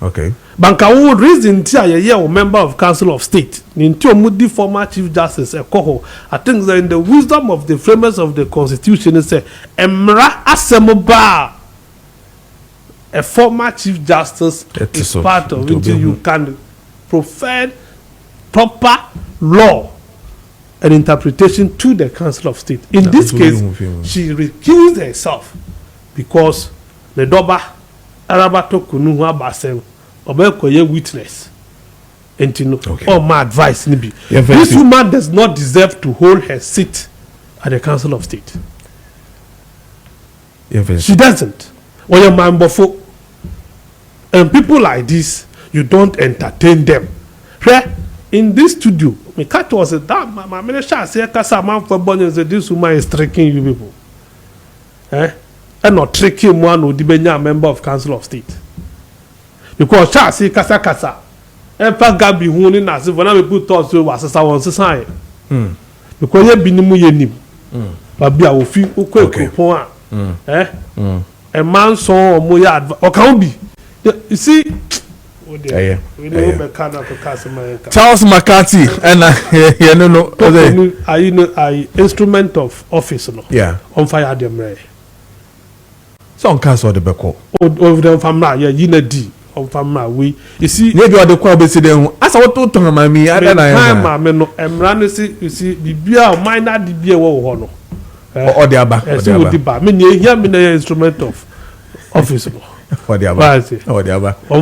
Okay. Banka would reason a member of Council of State. Into Moody former Chief Justice Ekoho. I think that in the wisdom of the framers of the Constitution is Emra Asemoba. A former Chief Justice is part of it. You can provide proper law and interpretation to the Council of State. In this case, she recused herself because the Doba Torkonoo Abasem Obeko witness. And you know, all my advice nibi. This woman does not deserve to hold her seat at the Council of State. She doesn't. Or your man before. And people like this, you don't entertain them. Right? In this studio, my cat was that my minister said, "Kasa for born this woman is tricking you people." And not tricking one who be a member of Council of State. Because Charles say kasa. And Gabi who in as if when I put thoughts to was a one society. Because you be nimu yenim. But be a few okay. A man saw moya or can be. You see. Charles Macarthy and I instrument of office no. Yeah. On fire them right. So on cancel the beko. Over them family yeah you D on family we you see maybe the kwa be say dem as I want to me ada na time me no emra see you see the bia minor the bia wo ho no. O de aba. Me hear me na instrument of office no. On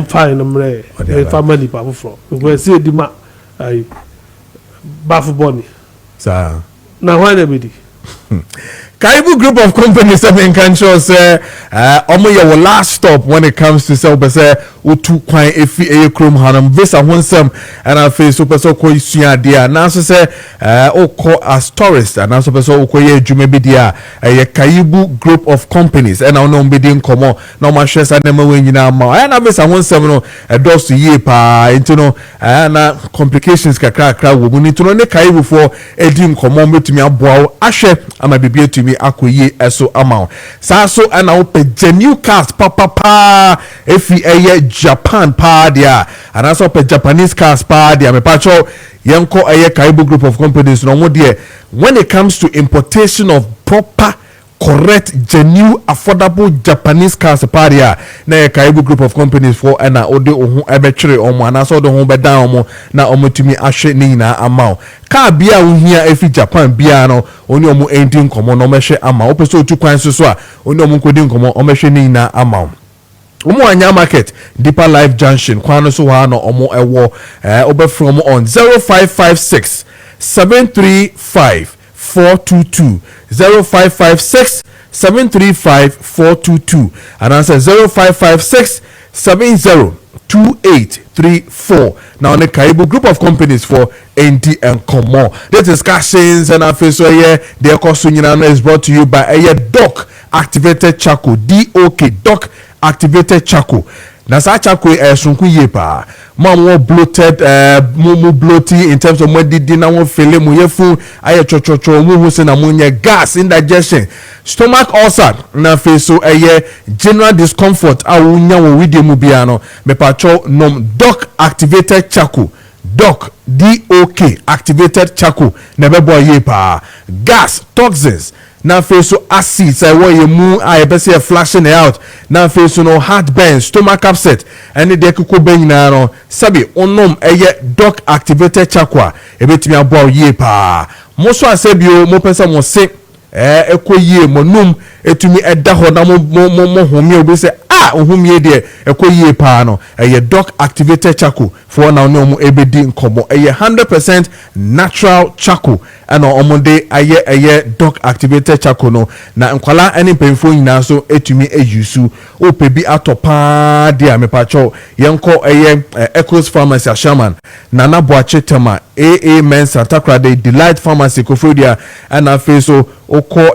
fire number family power from we say the ma bafu boni sir now why nobody Kaibu group of companies have been conscious your last stop when it comes to sell say utu kwan efi krom hanam visa wonsam and I face super so ko isua dia na so say o as tourist and also person ko ye adwuma bi dia Kaibu group of companies and now be din komo na ma hwesa na ma wenyina ma na visa wonsam no dos ye pa into no na complications kakra wo mu to no ne Kaibu for edin komo betumi aboa ahwe ama bibie tumi akoye eso ama sa so na wo pe genuine cars papa efi Japan pa dia and also pe Japanese cars pa dia me pacho yenko Kaibu group of companies no mo dia when it comes to importation of proper correct genuine affordable Japanese cars pa dia na Kaibu group of companies for na ode ohun ebetwere omo and also do ho be dan omo na omo tumi ahwe ni na ama car bia wo hia efi Japan bia no oni omo ending komo no mehwe ama opeso otu kwan so a oni omo nkodi komo omehwe ni na ama Omo anya market Deeper Life Junction kwano so ha no omo ewo obe from on 0556 735 422 0556 735 422 and answer 0556 702834 now the Kaibu group of companies for ND and Komo. The discussions and affairs so here the cost is brought to you by a doc activated charcoal doc activated charcoal na sa charcoal sunku ye pa mo bloated mo bloaty in terms of mo didi na won fele mo yefu aye chochocho mo hu se na mo nye gas indigestion stomach ulcer na fe so general discomfort a wonya wo widie mu bia no me pa cho nom doc activated charcoal DOC activated charcoal na bebo ye pa gas toxins na face so acids I want you mu I be say flashing out na face so no heartburn stomach upset and the kuko ben na no sabi onom eye DOC activated charcoal e betimi abo ye pa mo so asebio mo pesa mo se ekoyie monum etumi eda ho na mo homie obi se ohumie de ekoyie pa no DOC activated charcoal for na no mo ebedi nkomo 100% natural charcoal and omonde DOC activated charcoal no na nkwala ani pemfo nyina so etumi eyusu opebi atopa de amepacho yenko Echoes Pharmacy Ashaman Nana Boache Tema AA Men Santa Crade Delight Pharmacy Kofrodia and afeso oko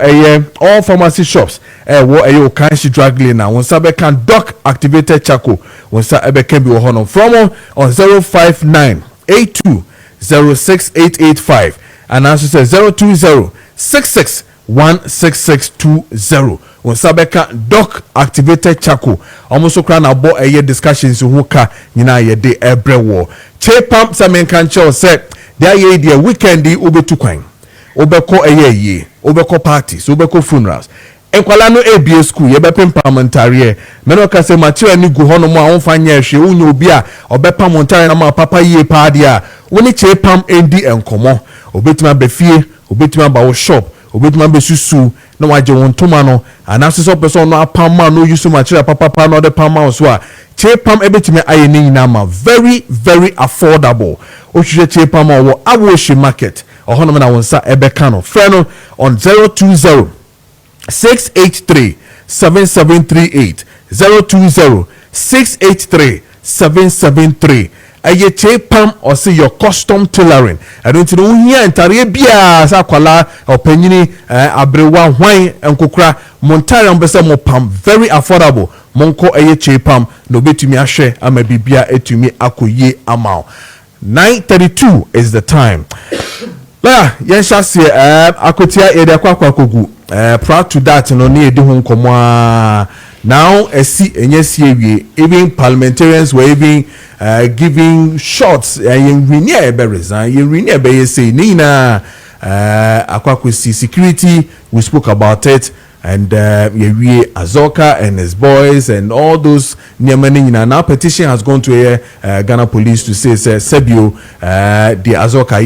all pharmacy shops wo Okanshi drug lane na wonsa be kan DOC activated charcoal wonsa ebe can be ho no from on 05982068885 and also say 02066166620 wonsa be kan DOC activated charcoal almost kra na bo discussions ho ka nyina ye de ebrewo che pam samen kan che say there ye the weekend obetu kwan obeko ye obeko parties obeko funerals enkwala no ABA school ye bepem parliamentary me no ka se material ni gu hono mo a wonfa nya hwe unyo obi a obepa montare na ma papa yie pa dia woni che pam endi enkomo obetima be fie obetima ba wo shop obetima be susu na waje won toma no anaso so person no apam ma no use material papa no de pam ma so a che pam ebetime aye ni nyina ma very very affordable o hwe che pam wo awoshi market ohono me na wonsa ebeka no frɛ no on 020 683 7738 020 683 773 aye che pam or say your custom tailoring I don't know here entare bia sa kwala opanyini abrewa hwan enkokra montare ambese mo pam very affordable monko aye che pam no betumi ahwe ama bibia etumi akoye amao 9:32 is the time. Yen shasi akotia ede akwa kogu proud to that no ne edi ho nkomo now even parliamentarians were even giving shots yen renia be resign yen renia be say nina akwa security we spoke about it and Azoka and his boys and all those now petition has gone to Ghana police to say Sebio the Azoka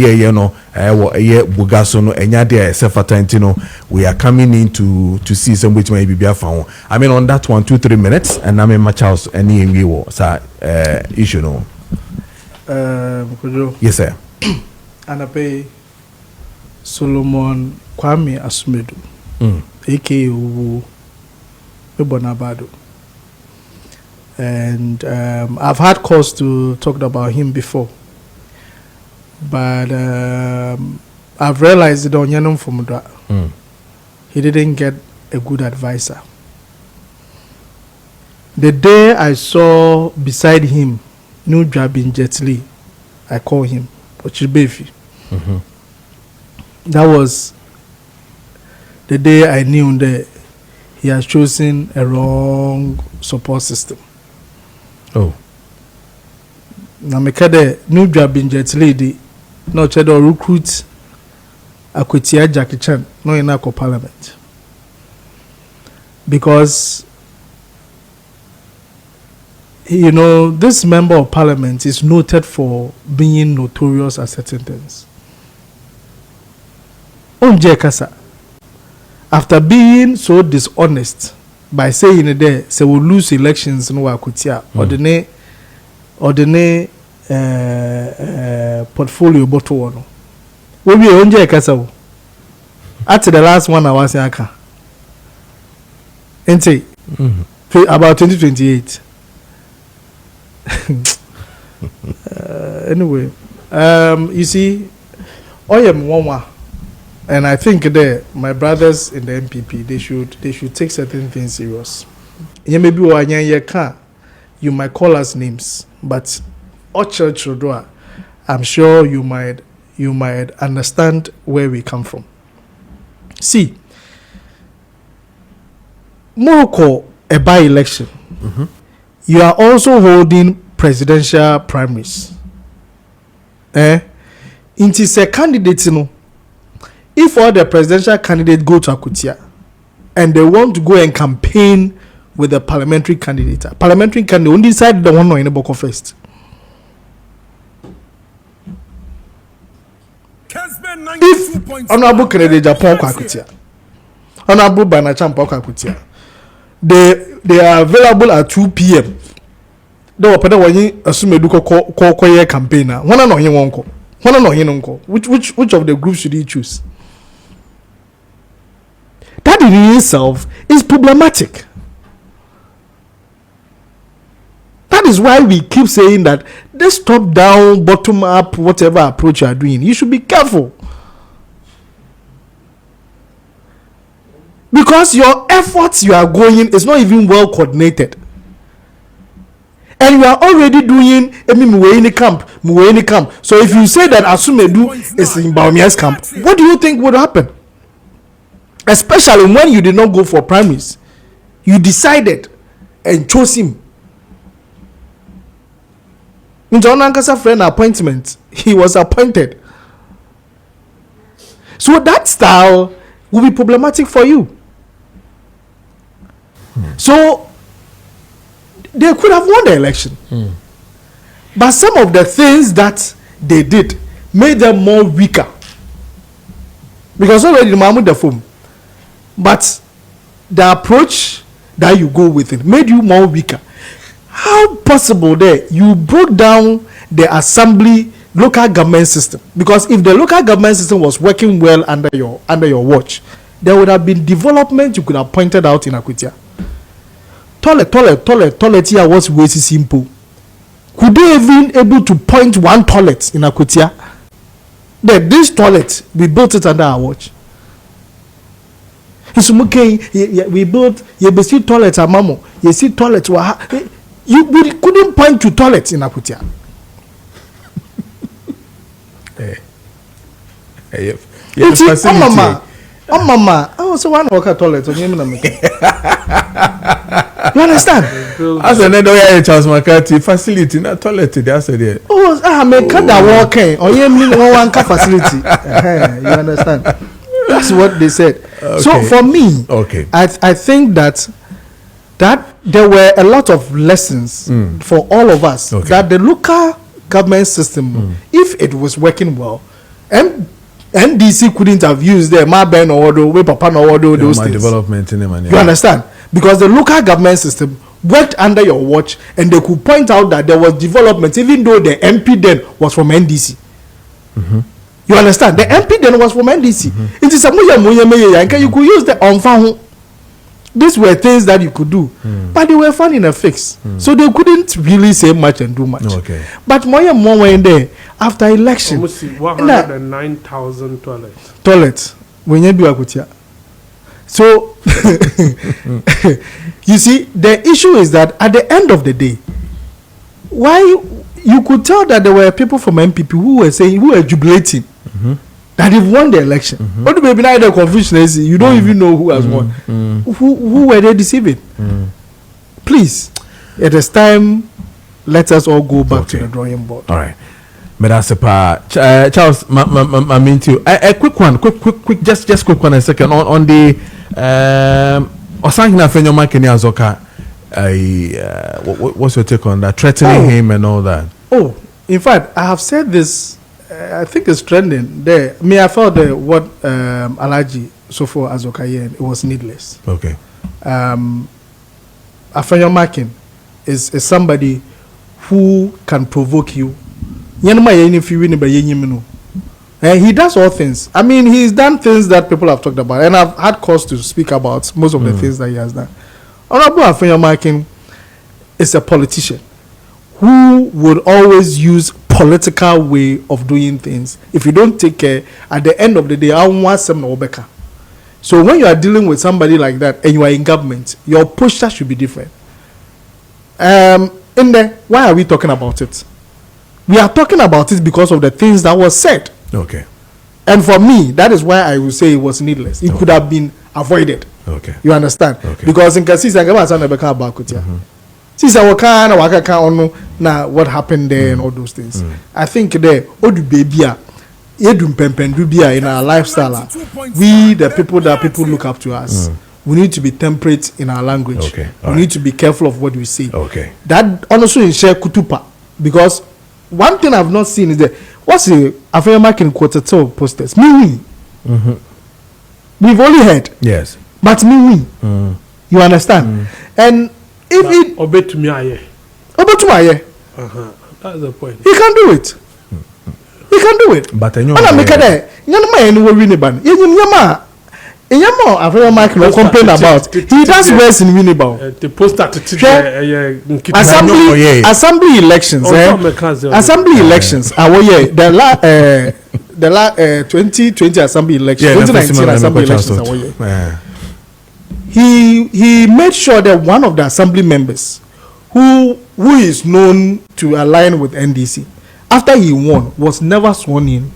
Bugaso no enya there Sefatantino we are coming in to see some which may be found. I mean on that 1 2 3 minutes and I'm in my house any issue no yes sir Anape Solomon Kwame Asumedu aka Bonabado. And I've had cause to talk about him before, but I've realized that on from he didn't get a good advisor. The day I saw beside him New Jabin Jet Li, I call him Ochibefi. That was the day I knew that he has chosen a wrong support system. Oh. Na mekade New Jabin Jet Lady no chedo recruit Akwetia Jackie Chan no in our parliament. Because you know this member of parliament is noted for being notorious at certain things. Onje Kasa, after being so dishonest by saying it there, say we'll lose elections no Akutia or the portfolio bottle one. We be onje Kasa. At the last one I was aka. Ente about 2028. Anyway, you see, I am one. And I think that my brothers in the MPP, they should take certain things serious. You might call us names, but I'm sure you might understand where we come from. See, Morocco, a by-election. You are also holding presidential primaries. It is a candidate, you know. If all the presidential candidates go to Akutia and they want to go and campaign with the parliamentary candidate only decide the one in the book first. If Honorable candidate Japan Akutia, Honorable Banacham Akutia, they are available at 2 p.m. They were put away assume do call campaigner. One and only one call. One and only one call. Which of the groups should he choose? That in itself is problematic. That is why we keep saying that this top down, bottom up, whatever approach you are doing, you should be careful. Because your efforts you are going is not even well coordinated. And you are already doing Muweni camp. So if you say that Asumedu is in Baumia's camp, what do you think would happen? Especially when you did not go for primaries. You decided and chose him. In John Ankasa friend appointment, he was appointed. So that style will be problematic for you. So they could have won the election. But some of the things that they did made them more weaker. Because already the Mahmoud the form. But the approach that you go with it made you more weaker. How possible there you broke down the assembly local government system? Because if the local government system was working well under your watch, there would have been development you could have pointed out in Akutia. Toilet here was way simple. Could they even able to point one toilet in Akutia? Then this toilet, we built it under our watch. We built you see toilet at Mamo. You see toilet we couldn't point to toilets in Akutia. Mama, I also want to work at toilet. You understand? As another Charles Macarthy facility, not toilet. That's it. Oh, I make that walking. Or you mean one facility? You understand? That's what they said. Okay. So for me, I think that there were a lot of lessons for all of us that the local government system, if it was working well, and NDC couldn't have used their Maben or Papa or those things. Development in them, you understand? Because the local government system worked under your watch, and they could point out that there was development, even though the MP then was from NDC. You understand? The MP then was from NDC. It is a you could use the on. These were things that you could do, but they were found in a fix, so they couldn't really say much and do much. But more in there after election, almost 109,000 toilets. Toilets when you do Akutia. So you see, the issue is that at the end of the day, why you could tell that there were people from MPP who were jubilating. That they've won the election. But the baby now the confusion is you don't even know who has won. Who were they deceiving? Please, it is time. Let us all go back to the drawing board. All right. But that's a part. Charles, I mean to a quick one, quick, just quick one a second on the Osankina Fenyo Makeni Azoka. What's your take on that? Threatening him and all that. Oh, in fact, I have said this. I think it's trending there. I felt that what Alaji Sofo Azokayen, it was needless. Okay. Afenyo Makin is somebody who can provoke you. And he does all things. I mean, he's done things that people have talked about, and I've had cause to speak about most of the things that he has done. Honorable Afenyo Makin is a politician who would always use political way of doing things. If you don't take care, at the end of the day, I want some Obeka. So when you are dealing with somebody like that and you are in government, your posture should be different. Why are we talking about it? We are talking about it because of the things that was said. Okay. And for me, that is why I would say it was needless. It could have been avoided. Okay. You understand? Okay. Because in Kasisa, I got some Obeka about Kutia. Since I can now what happened there and all those things. I think there, Odu baby, Edum Pempendubia in our lifestyle, we the people that people look up to us. We need to be temperate in our language. Okay, we need to be careful of what we say. Okay. That also in share kutupa, because one thing I've not seen is that what's the African quarter two posters? Me. We've only heard. Yes. But me. You understand? And if it obey to me, that's the point. He can do it. He can do it. But I know. I'm make it. African no complain about. He does worse in Winnipeg. The poster assembly elections. Assembly elections. The 2020 assembly elections. 2019 assembly elections. He made sure that one of the assembly members who is known to align with NDC after he won was never sworn in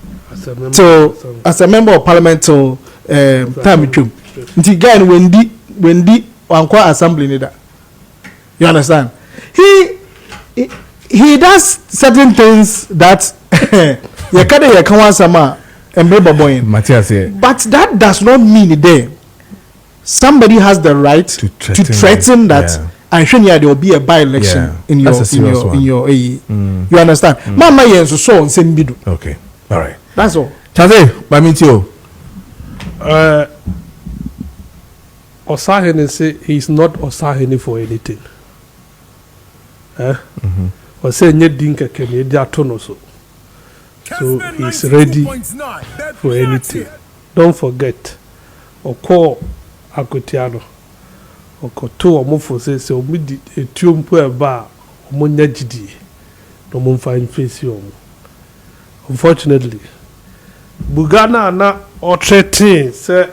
as a member of parliament till time it came. Until guy Wendy Wankwa assembly leader. You understand? He does certain things that but that does not mean there somebody has the right to threaten that and there will be a by-election in your you understand? Mama yenso so same bidu. Okay. All right. That's all. Chaze, Bamitio. Osahene say he's not Osahene for anything. Or say nye dinka kene dia tono so. So he's ready for anything. Don't forget. Oko Akotiano. Okoto omofo say omidi etuompo eba omonya gidi. No mo find face you. Unfortunately, Bugana na threatening say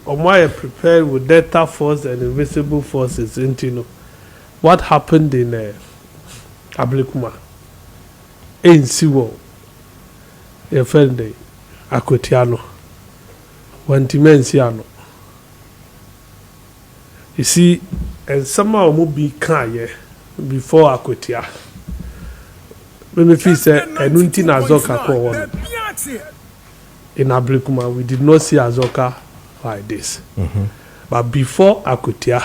omo prepared with delta force and invisible forces into what happened in Ablikuma in Siwo Efende Akotiano Wantimensiano. You see, and somehow will be kind before Akotia. When we feel say Enunti Azoka one in Ablikuma, we did not see Azoka like this. But before Akotia,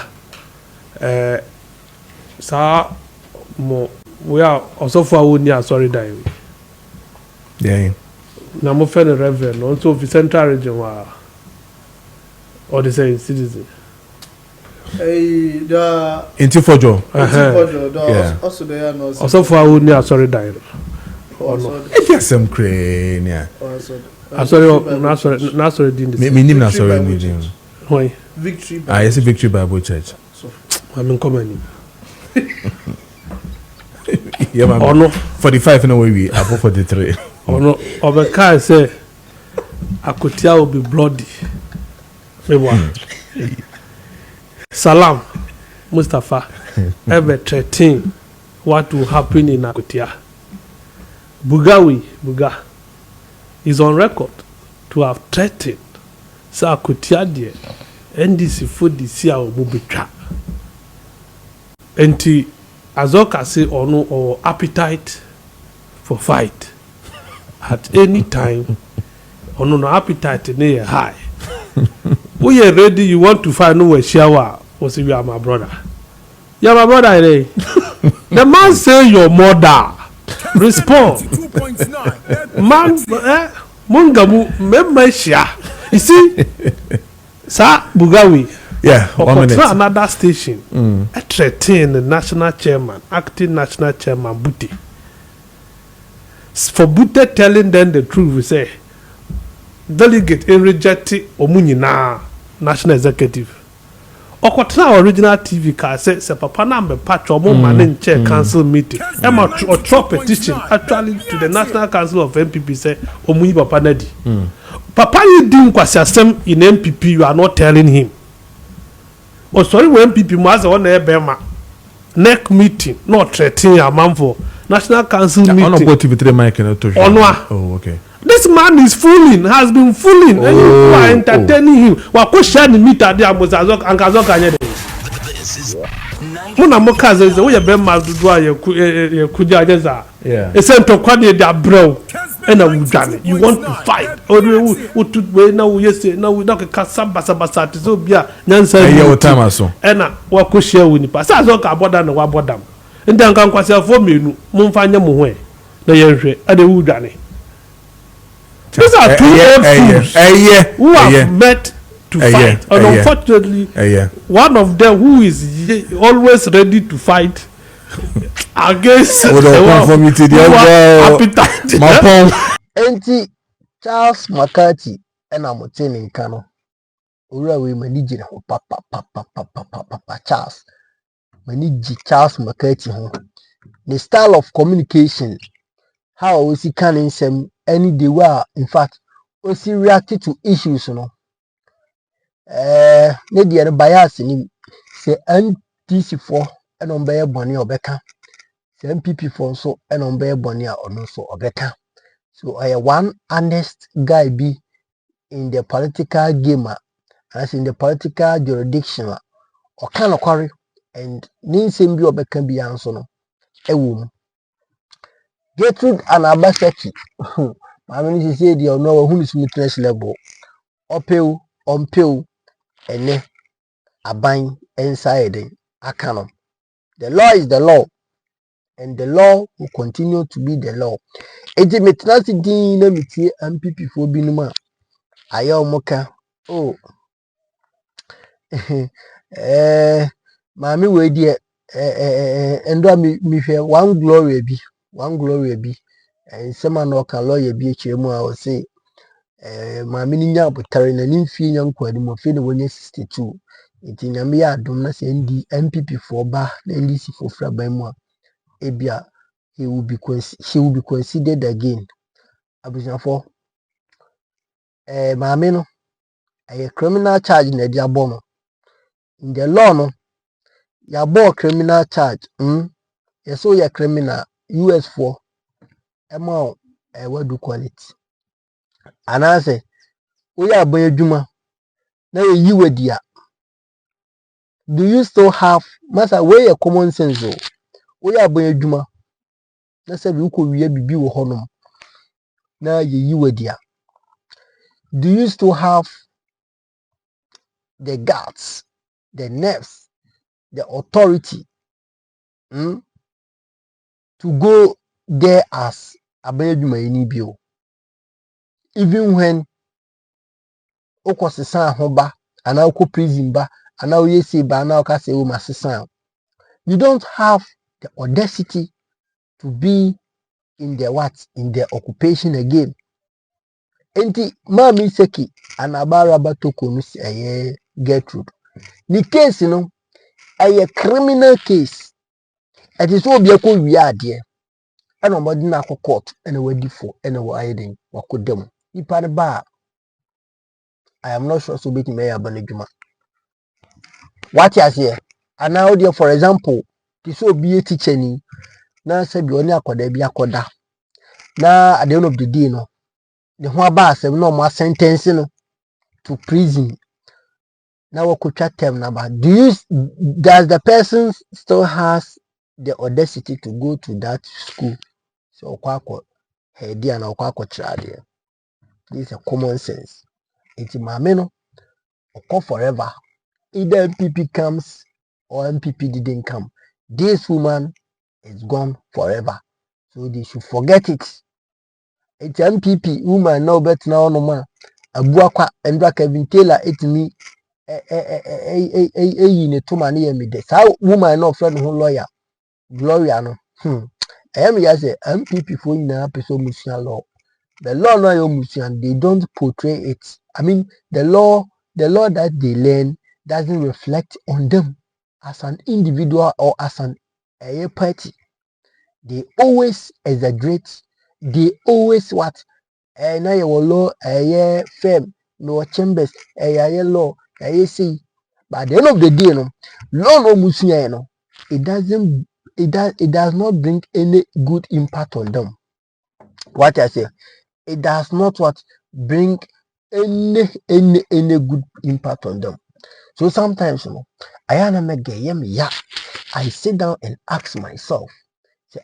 we are also for near sorry dying. Yeah. Now mo friend Reverend also the central region or the same citizen. The Intifojo. Also there no. Also for near sorry dying. Or no. It is some crane, yeah. Sorry, not sorry din. Me name na sorry name. Why? Victory. Yes, Victory Bible Church. I'm in common. Yeah, man. Oh no. 45 in a way we above 43. Oh no. Obeka say Akotia will be bloody. Salam Mustafa ever threatening what will happen in Akotia. Buga is on record to have threatened so Akotia there NDC for this year will be trapped. Enti Azoka say or no or appetite for fight at any time or no appetite near high. We are ready, you want to find no shower or say you are my brother. You are my brother, eh? The man say your mother. Respond. Man, Mungamu, Memeshia. You see, Sir Bugawi. Yeah, 1 minute. Another station. A threaten the national chairman, acting national chairman Buti. For Buti telling them the truth, we say, delegate in rejecting Omunina, national executive. Okotna original TV car says papa na me patch omo man chair council meeting. Emma or petition actually to the National Council of MPP say omuyi papa na di. Papa you din kwasi asem in MPP you are not telling him. Oh sorry when MPP was on e bema neck meeting not threatening a man for National Council meeting. On about TV3 mic and Oh okay. This man is fooling, has been fooling, and you are entertaining him. This is Muna mokaza is we be ma dodo a ye kuja jeza. Yeah. E se ntokwa de da brew e na wudwane. You want to fight. O to we na we say na we don't kasa basa te so bia nyansa. Eye o time aso. E na wa ko share we nipa. Sa so ka boda na wa bodam. Nda nkan kwase fo menu mumfa nya mo ho e. Na ye hwe e de wudwane. These are two old fools who have met to fight. And unfortunately, one of them who is always ready to fight against Enti Charles Macarthy and I'm in Kano. Ura we manage ho papa Charles. Manage Charles Macarthy ho. The style of communication, how we see can some any day were in fact we see reacted to issues, you know. Maybe a bias in say NTC4 and on Bayer Bonnie or Becca. Say MPP4 so and on Bayer Bonnie or no so or Becca. So I one honest guy be in the political game as in the political jurisdiction or kind of quarry and nin same be or Becca be answer no. A woman. Gertrude and Abaseki. I mean, she said, you know, who is mistress level. Uphill, unpill, and a bind inside a canon. The law is the law, and the law will continue to be the law. Ejimitrasi dina miti MPP for binuma. Ayo moka. Oh, mami we die. Endo mi fe one glory be. And some no can lawyer be a chemo. I will say. My mininya butare na nimfi nya nkwadi mo fe ne wonye 62 nti nyame ya adom na se ndi MPP for ba na NDC for fra ban mu a ebia he will be considered again abusafo maame no criminal charge na dia bo no in the law no ya bo criminal charge so ya criminal US for ema wadu quality anase we aban adwuma na yi wadi a do you still have masa wey a common sense o we aban adwuma na se bi uko wiye bibi wo honom na yi wadi a do you still have the guts, the nerves, the authority to go there as aban adwuma ni bi o even when okosesa ho ba ana okọ prison ba ana oyesi ba ana okase o masesa you don't have the audacity to be in the occupation again enti mami seki anabara Torkonoo Gertrude the case no a criminal case it is obi akọ wi ade ana omodi na akọ court ana wadi for ana wa ayeden wakodam ipa ne ba I am not sure so bit me abanadwuma. What you say? And now there for example, this will be a teacher ni na say bi oni akoda bi akoda. Na at the end of the day no, the one ba say no more sentence no to prison. Now we could chat term number. Does the person still has the audacity to go to that school? So kwako head and kwako chade. This is a common sense. It's mame no or forever. Either MPP comes or MPP didn't come. This woman is gone forever. So they should forget it. It's MPP woman no bet now no man. Abuakwa Endra Kevin Taylor it me ne to mani ye me de. How woman no friend who lawyer Gloria no. I am here say MPP for na person Muslim law. The law no your Muslim they don't portray it. I mean the law that they learn doesn't reflect on them as an individual or as a party. They always exaggerate. They always what? Na your law, firm, no chambers, law, see. But at the end of the day, no, law no musia, no, it does not bring any good impact on them. What I say, it does not what bring any good impact on them. So sometimes, you know, I am a gay, I sit down and ask myself, say,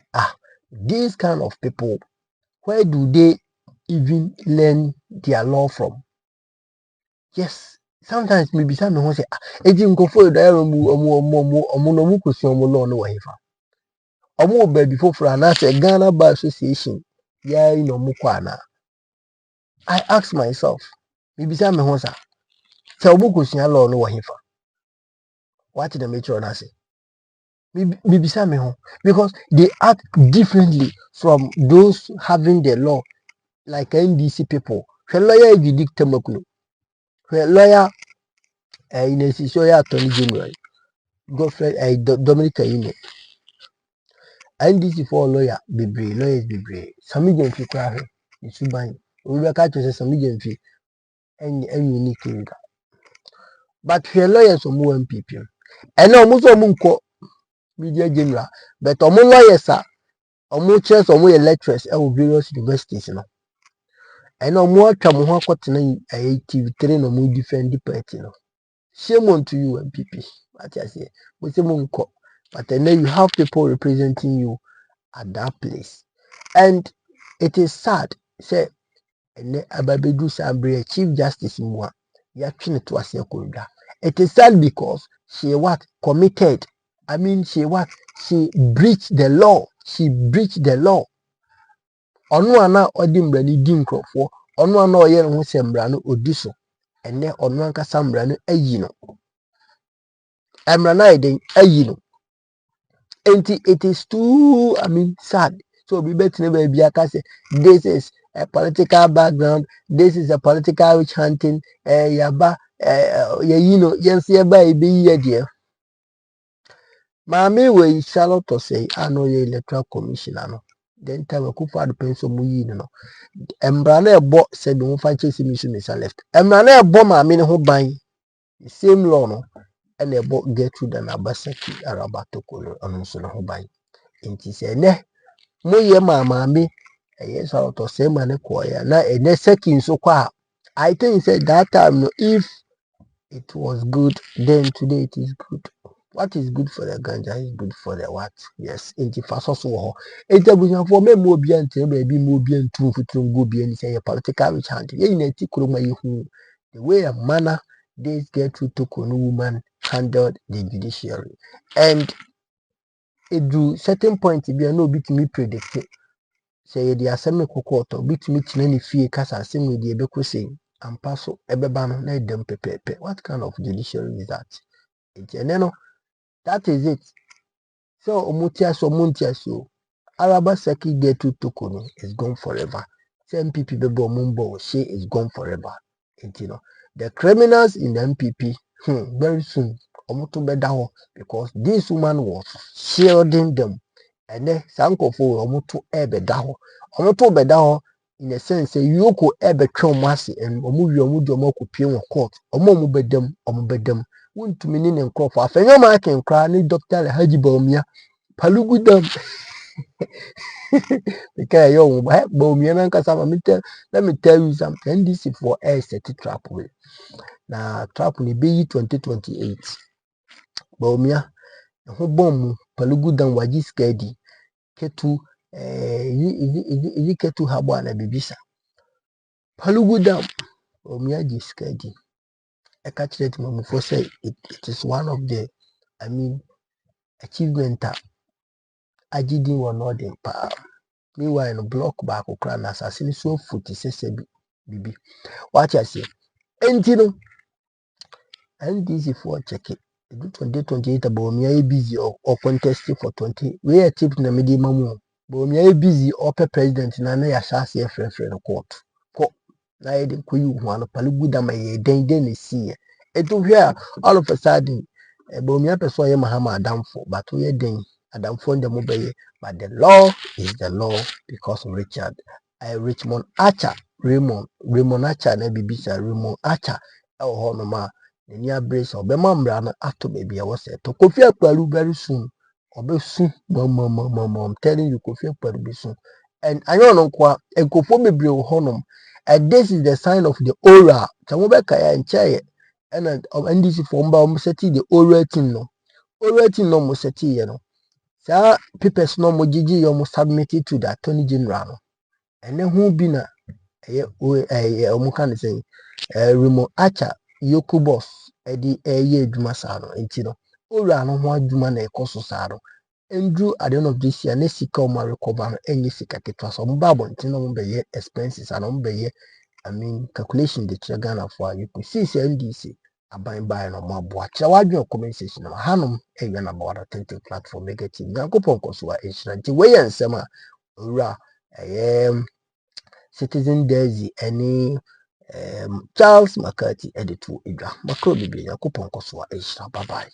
these kind of people, where do they even learn their law from? Yes, sometimes maybe some who say, "Ejim go for the omu question law no way fa." Omu baby for anase Ghana Bar Association, yeah, you know mukwana. I ask myself, maybe some who say, "Say omu question law no way fa." What did the matron say? Maybe some who because they act differently from those having the law, like NDC people. The lawyer is dictator. The lawyer, in a situation, attorney general. Godfrey Dominic Ayine NDC for lawyer bebree lawyers bebree Sami Jemfi kura hwɛ ne suban obi bɛka kyerɛ sɛ Sami Jemfi ɛnyɛ unique nka but hwɛ lawyers ɔmo wɔ MPP no ɛnna ɔmo nso ɔmo nkɔ media general but ɔmo lawyers a ɔmo kyerɛ sɛ ɔmo yɛ lecturers ɛwɔ various universities no ɛnna ɔmo atwa mo ho akɔtena TV3 na ɔmo defend the party no shame on to you MPP what I say mo sɛ mo nkɔ but then you have people representing you at that place. And it is sad, say, Ababedu Sambre, Chief Justice Mwa, Yakin to us. It is sad because she committed. I mean, she breached the law. She breached the law. Onu ana odimbre ni dinkrofo, onu ana oye no sembra no odiso. Ene onu anka sambra no ayi no. Emra na eden ayi no. And it is too, sad. So we better baby say this is a political background, this is a political witch hunting, yaba, yes, yaba, be ye dear. Mammy, we shall to say, I know ye electoral commissioner. Then tell a coup for the pencil, no. Embrane bought said, no fancy missions are left. Embrane bomb, I mean, who buy the same law, no, and they bought Gertrude and Abasaki, Arabatoko, and so no buy. And he said, ne. Mo ye maame yes out to say man kwaya na ene second so kwa I think said that time no, if it was good then today it is good. What is good for the ganja is good for the what? Yes, enti faso so ho enti abunya for me mo obi ante be mo obi antu futun go bi ani say political witch hunt ye na ti kuroma ye hu the way a manner this get to Torkonoo woman handled the judiciary and it do certain point be no bit me predict sɛ yɛde asɛm no kɔkɔ ɔtɔ bitumi tena ne fie kasa asɛm no deɛ ɛbɛkɔ sei ampa so ɛbɛba no na ɛdɛm pɛpɛɛpɛ what kind of judiciary is that nti ɛnɛ no that is it sɛ ɔmo te ase ɔmo nte ase o Araba Saki get to Torkonoo is gone forever sɛ MPP bɛbɔ ɔmo mbɔ she is gone forever nti no the criminals in the MPP very soon ɔmo to bɛda hɔ because this woman was shielding them. And then Sanko for Omutu Ebedaho. Omutu Bedaho in a sense, Yoko Ebe Chomasi and Omujo Pion court, Omomu bedem, wouldn't to meaning and crop. I think I can cry, Dr. Hajibomia, Palugudam. Because you Bomian Casama, let me tell you something. This is for a set trap way. Now, trap will be 2028. Bomia, who bomb Palugudam Wajis Gedi. Ketu ili ketu habwa na bibisa Palugu Dam omiaji skedi ekachire mamufo say it is one of the achievement agidi wonodin pa meanwhile no block back okra na asase so futi sese bibi what I say enti no NDC for check it 2028 about me busy or contesting for 20 we are tip na medi mamu but we are busy or president na na ya shase e friend court ko na ye de koyi hu ano Palugu Dam ye den see eto hwe all of a sudden but me person ye mahama adamfo but we den adamfo ndem be but the law is the law because of Richmond Archer Raymond Archer na bibisa Raymond Archer e ho no ma ni abrace obema mbra na ato baby I was to Kofi Akpalu very soon obesu I'm telling you Kofi Akpalu be soon and I don't know enkofo bebre wo honom and this is the sign of the aura tamobe kaya nchaye and NDC for mba setting the aura thing no already no mo seti ye no saa papers no mo gigi yo mo submitted to the attorney general no ene ho bi na omo kan say Remo Acha Yokubos edi ye adwuma saa no enti no owura no ho adwuma na ekoso saa no endru at the end of this year na sika o ma recover no enye sika ketwa so mo ba bontin no mo be ye expenses and mo be ye I mean calculation the Ghana for you could see NDC aban by no more boa kira wadwe comment section no hanom ewe na board authentic platform negative yankopon koso a ehira nti we yensem a owura Citizen Daisy any Charles Macarthy editor idwa makro biblia yankopon koso a ehira bye bye.